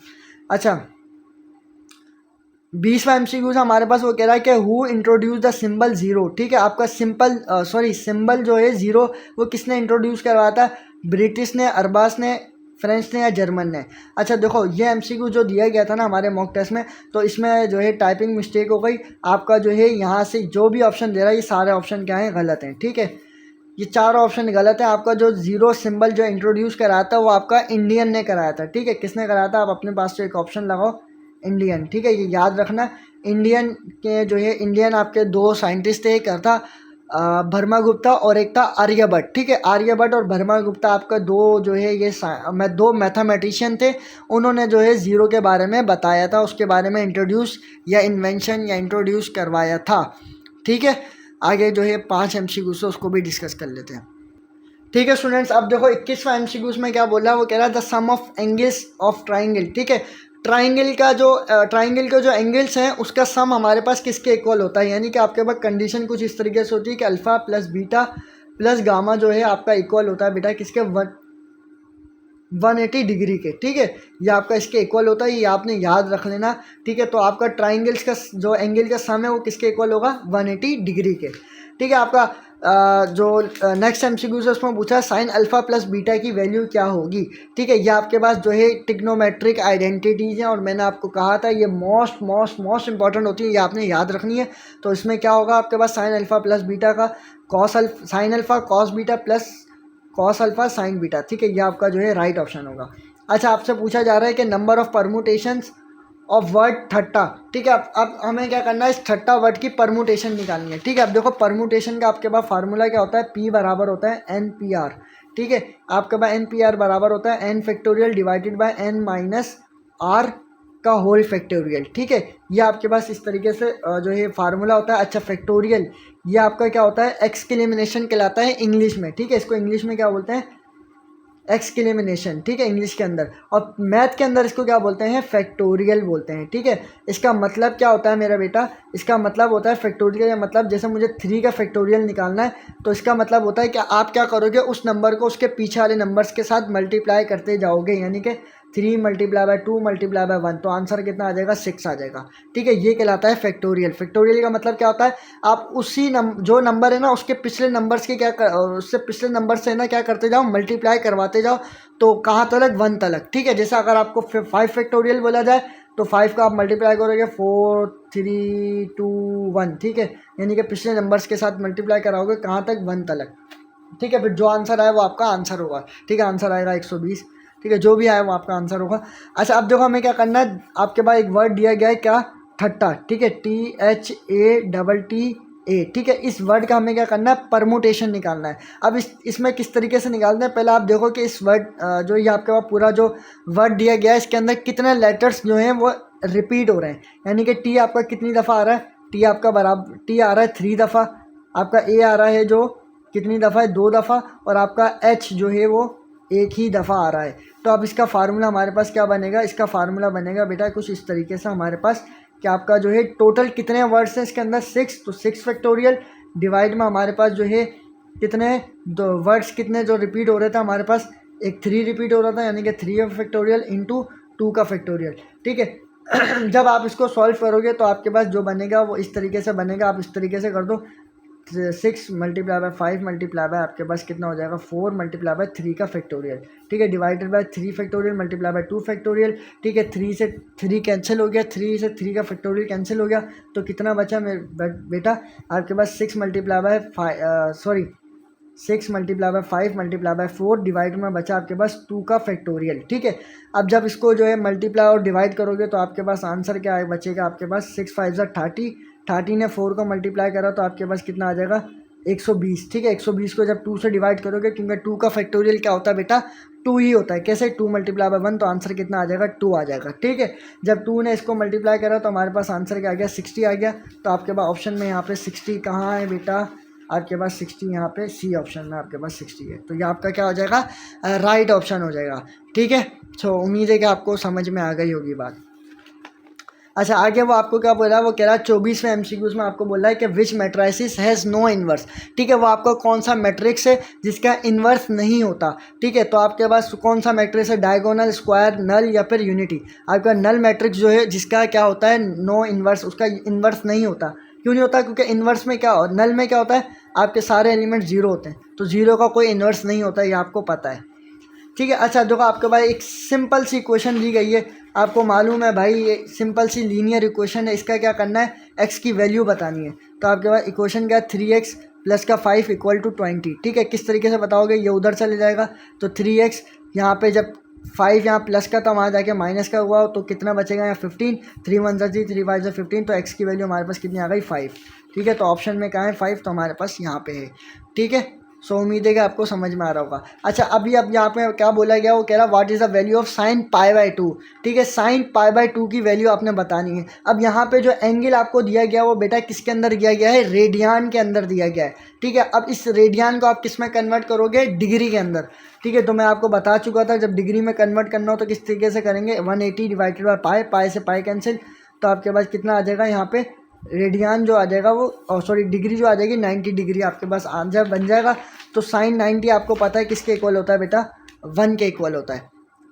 Speaker 1: अच्छा, 20वां MCQ हमारे पास वो कह रहा है कि हु इंट्रोड्यूस द सिंबल 0, ठीक है। आपका सिंबल जो है 0 वो किसने इंट्रोड्यूस करवाया था, ब्रिटिश ने, अरबाज ने, फ्रेंच ने या जर्मन ने। अच्छा देखो, ये MCQ जो दिया गया था ना हमारे मॉक टेस्ट में, तो इसमें जो है टाइपिंग मिस्टेक हो गई। आपका जो है यहाँ से जो भी ऑप्शन दे रहा है ये सारे ऑप्शन क्या हैं, गलत हैं, ठीक है। ये चारों ऑप्शन गलत है। आपका जो 0 सिंबल जो इंट्रोड्यूस कराया था वो आपका इंडियन ने कराया था, ठीक है। किसने कराया था, आप अपने पास से एक ऑप्शन लगाओ, इंडियन, ठीक है। ये याद रखना, इंडियन के जो है, इंडियन आपके 2 साइंटिस्ट थे, एक था भर्मागुप्ता और एक था आर्यभट्ट, ठीक है। आर्यभट्ट और भर्मागुप्ता आपका 2 जो है ये 2 मैथमेटिशियन थे। उन्होंने जो है 0 के बारे में बताया था, उसके बारे में इंट्रोड्यूस या इन्वेंशन या इंट्रोड्यूस करवाया था, ठीक है। आगे जो है 5 MCQ से उसको भी डिस्कस कर लेते हैं, ठीक है स्टूडेंट्स। अब देखो 21वां MCQ में क्या बोला, वो कह रहा है the sum of angles of triangle, ठीक है। ट्राइंगल के जो एंगल्स हैं उसका सम हमारे पास किसके इक्वल होता है, यानी कि आपके पास कंडीशन कुछ इस तरीके से होती है कि alpha plus beta plus gamma जो है आपका इक्वल होता है बेटा किसके, 180 डिग्री के, ठीक है। ये आपका इसके इक्वल होता है, ये आपने याद रख लेना, ठीक है। तो आपका ट्राइंगल्स का जो एंगल का सम है वो किसके इक्वल होगा, 180 डिग्री के, ठीक है। आपका जो नेक्स्ट एमसीक्यू से उसमें पूछा साइन अल्फा प्लस बीटा की वैल्यू क्या होगी, ठीक है। ये आपके पास जो है टिग्नोमेट्रिक आइडेंटिटीज़ हैं, और मैंने आपको कहा था ये मोस्ट इंपॉर्टेंट होती है, ये आपने याद रखनी है। तो इसमें क्या होगा आपके पास साइन अल्फा प्लस बीटा का sine alpha cos beta plus cos alpha sign beta, ठीक है। ये आपका जो है राइट ऑप्शन होगा। अच्छा, आपसे पूछा जा रहा है कि number of permutations of word ठट्टा, ठीक है। अब हमें क्या करना है, इस ठट्टा वर्ड की परमुटेशन निकालनी है, ठीक है। अब देखो परमुटेशन का आपके पास फार्मूला क्या होता है, पी बराबर होता है एन पी आर, ठीक है। आपके पास एन पी आर बराबर होता है N factorial divided by N minus R का होल फैक्टोरियल, ठीक है। ये आपके पास इस तरीके से जो है फार्मूला होता है। अच्छा, फैक्टोरियल ये आपका क्या होता है, एक्सक्लेमिनेशन कहलाता है इंग्लिश में, ठीक है। इसको इंग्लिश में क्या बोलते हैं, एक्सक्लेमिनेशन, ठीक है, इंग्लिश के अंदर। और मैथ के अंदर इसको क्या बोलते हैं, फैक्टोरियल बोलते हैं, ठीक है। इसका मतलब क्या होता है मेरा बेटा, इसका मतलब होता है फैक्टोरियल का मतलब जैसे मुझे 3 का फैक्टोरियल निकालना है, तो इसका मतलब होता है कि आप क्या करोगे, उस नंबर को उसके पीछे वाले नंबर्स के साथ मल्टीप्लाई करते जाओगे, यानी कि 3 मल्टीप्लाई बाय 2 मल्टीप्लाई बाय 1, तो आंसर कितना आ जाएगा, 6 आ जाएगा, ठीक है। ये कहलाता है फैक्टोरियल। फैक्टोरियल का मतलब क्या होता है, आप उसी जो नंबर है ना उसके पिछले नंबर्स के उससे पिछले नंबर से ना क्या करते जाओ, मल्टीप्लाई करवाते जाओ, तो कहाँ तलक, 1 तलक, ठीक है। जैसे अगर आपको 5 फैक्टोरियल बोला जाए तो 5 का आप मल्टीप्लाई करोगे 4 3 2 1, ठीक है, यानी कि पिछले नंबर्स के साथ मल्टीप्लाई कराओगे कहाँ तक, 1 तलक, ठीक है। फिर जो आंसर आए वो आपका आंसर होगा, ठीक है। आंसर आएगा 120, ठीक है। जो भी आए वो आपका आंसर होगा। अच्छा, अब देखो हमें क्या करना है, आपके पास एक वर्ड दिया गया है क्या, ठट्टा, ठीक है, THATTA, ठीक है। इस वर्ड का हमें क्या करना है, परमुटेशन निकालना है। अब इसमें किस तरीके से निकालना है, पहले आप देखो कि इस वर्ड जो ये आपके पास पूरा जो वर्ड दिया गया है इसके अंदर कितने लेटर्स जो हैं वो रिपीट हो रहे हैं, यानी कि टी आपका कितनी दफ़ा आ रहा है, टी आपका बराबर टी आ रहा है 3 दफ़ा, आपका ए आ रहा है जो कितनी दफ़ा है, 2 दफ़ा, और आपका एच जो है वो एक ही दफ़ा आ रहा है। तो अब इसका फार्मूला हमारे पास क्या बनेगा, इसका फार्मूला बनेगा बेटा कुछ इस तरीके से हमारे पास कि आपका जो है टोटल कितने वर्ड्स हैं इसके अंदर, 6, तो 6 फैक्टोरियल डिवाइड में हमारे पास जो है कितने दो वर्ड्स कितने जो रिपीट हो रहे थे हमारे पास, एक 3 रिपीट हो रहा था, यानी कि 3 फैक्टोरियल इंटू 2 का फैक्टोरियल, ठीक है। जब आप इसको सॉल्व करोगे तो आपके पास जो बनेगा वो इस तरीके से बनेगा, आप इस तरीके से कर दो, 6 मल्टीप्लाई बाय 5 मल्टीप्लाई बाय आपके पास कितना हो जाएगा, 4 मल्टीप्लाई बाय 3 का फैक्टोरियल, ठीक है, divided by 3 factorial multiply by 2 factorial, ठीक है। 3 से 3 कैंसिल हो गया, 3 से 3 का फैक्टोरियल कैंसिल हो गया, तो कितना बचा मेरे बेटा आपके पास, 6 multiply by 6 multiply by 5 multiply by 4 divide में बचा आपके पास 2 का फैक्टोरियल, ठीक है। अब जब इसको जो है मल्टीप्लाई और डिवाइड करोगे तो आपके पास आंसर क्या बचेगा, आपके पास 6 5 जा 30, 30 ने 4 को मल्टीप्लाई करा तो आपके पास कितना आ जाएगा, 120, ठीक है। 120 को जब 2 से डिवाइड करोगे, क्योंकि 2 का फैक्टोरियल क्या होता है बेटा, 2 ही होता है, कैसे, 2 मल्टीप्लाई बाय 1, तो आंसर कितना आ जाएगा, 2 आ जाएगा, ठीक है। जब 2 ने इसको मल्टीप्लाई करा तो हमारे पास आंसर क्या आ गया, 60 आ गया। तो आपके पास ऑप्शन में यहाँ पे 60 कहाँ है बेटा, आपके पास 60 यहाँ पे सी ऑप्शन में आपके पास 60 है, तो ये आपका क्या हो जाएगा, राइट ऑप्शन हो जाएगा, ठीक है। तो उम्मीद है कि आपको समझ में आ गई होगी बात। अच्छा, आगे वो आपको क्या बोल रहा है, वो कह रहा है 24वें एमसीक्यूज में आपको बोल रहा है कि विच मैट्रिक्स हैज़ नो इन्वर्स, ठीक है। वो आपका कौन सा मैट्रिक्स है जिसका इन्वर्स नहीं होता, ठीक है। तो आपके पास कौन सा मैट्रिक्स है, डायगोनल, स्क्वायर, नल या फिर यूनिटी। आपका नल मैट्रिक्स जो है जिसका क्या होता है, नो इन्वर्स, उसका इन्वर्स नहीं होता। क्यों नहीं होता, क्योंकि इन्वर्स में क्या नल में क्या होता है, आपके सारे एलिमेंट जीरो होते हैं, तो जीरो का कोई इन्वर्स नहीं होता, ये आपको पता है, ठीक है। अच्छा, देखो आपके पास एक सिंपल सी इक्वेशन दी गई है, आपको मालूम है भाई ये सिंपल सी लीनियर इक्वेशन है, इसका क्या करना है, x की वैल्यू बतानी है। तो आपके पास इक्वेशन क्या है, 3x प्लस का 5 इक्वल टू 20, ठीक है। किस तरीके से बताओगे, ये उधर चले जाएगा, तो 3x यहाँ पे जब 5 यहाँ प्लस का था वहाँ जाके माइनस का हुआ, तो कितना बचेगा यहाँ 15, 3 1 3 3 5 15, तो x की वैल्यू हमारे पास कितनी आ गई, 5, ठीक है। तो ऑप्शन में कहाँ है, 5, तो हमारे पास यहाँ पे है, ठीक है। सो उम्मीद है कि आपको समझ में आ रहा होगा। अच्छा, अभी अब यहाँ पे क्या बोला गया, वो कह रहा what is the value of sine pi by 2, ठीक है। साइन पाई बाय 2 की वैल्यू आपने बतानी है। अब यहाँ पे जो एंगल आपको दिया गया वो बेटा किसके अंदर दिया गया है, रेडियन के अंदर दिया गया है, ठीक है। अब इस रेडियन को आप किस में कन्वर्ट करोगे, डिग्री के अंदर, ठीक है। तो मैं आपको बता चुका था जब डिग्री में कन्वर्ट करना हो तो किस तरीके से करेंगे, 180 डिवाइडेड बाय पाई, पाई से पाई कैंसिल, तो आपके पास कितना आ जाएगा यहाँ पे, रेडियन जो आ जाएगा वो सॉरी डिग्री जो आ जाएगी 90 डिग्री आपके पास आंसर बन जाएगा। तो साइन 90 आपको पता है किसके इक्वल होता है बेटा, 1 के इक्वल होता है,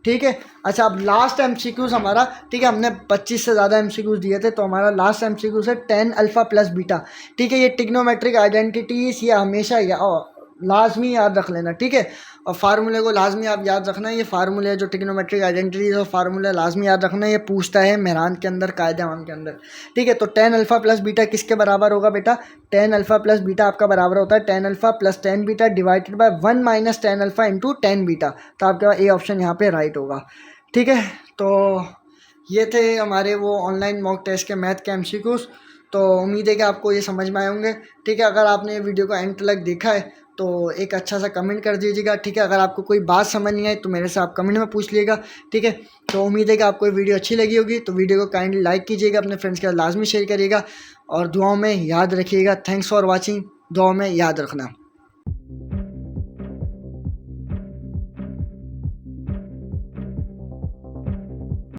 Speaker 1: ठीक है। अच्छा, अब लास्ट एमसीक्यूज हमारा, ठीक है, हमने 25 से ज़्यादा एमसीक्यूज दिए थे, तो हमारा लास्ट एमसीक्यूज है tan अल्फ़ा प्लस बीटा। ठीक है, ये टिग्नोमेट्रिक आइडेंटिटीज ये हमेशा लाजमी याद रख लेना, ठीक है। और फार्मूले को लाजमी आप याद रखना, ये फार्मूले जो टिग्नोमेट्रिक आइडेंटिटीज और फार्मूले लाजमी याद रखना, ये पूछता है मेहरान के अंदर, कायदे आम के अंदर। ठीक है, तो tan अल्फ़ा प्लस बीटा किसके बराबर होगा बेटा? tan अल्फ़ा प्लस बीटा आपका बराबर होता है tan alpha plus tan beta divided by 1 minus tan alpha into tan beta. तो आपका ए ऑप्शन यहाँ पे राइट होगा। ठीक है, तो ये थे हमारे वो ऑनलाइन मॉक टेस्ट के मैथ के एमसीक्यूज। तो उम्मीद है कि आपको ये समझ में आए होंगे। ठीक है, अगर आपने ये वीडियो को एंड तक देखा है तो एक अच्छा सा कमेंट कर दीजिएगा। ठीक है, अगर आपको कोई बात समझ नहीं आई तो मेरे से आप कमेंट में पूछ लीजिएगा। ठीक है, तो उम्मीद है कि आपको ये वीडियो अच्छी लगी होगी। तो वीडियो को काइंडली लाइक कीजिएगा, अपने फ्रेंड्स के साथ लाजमी शेयर करिएगा और दुआओं में याद रखिएगा। थैंक्स फॉर वॉचिंग, दुआओं में याद रखना।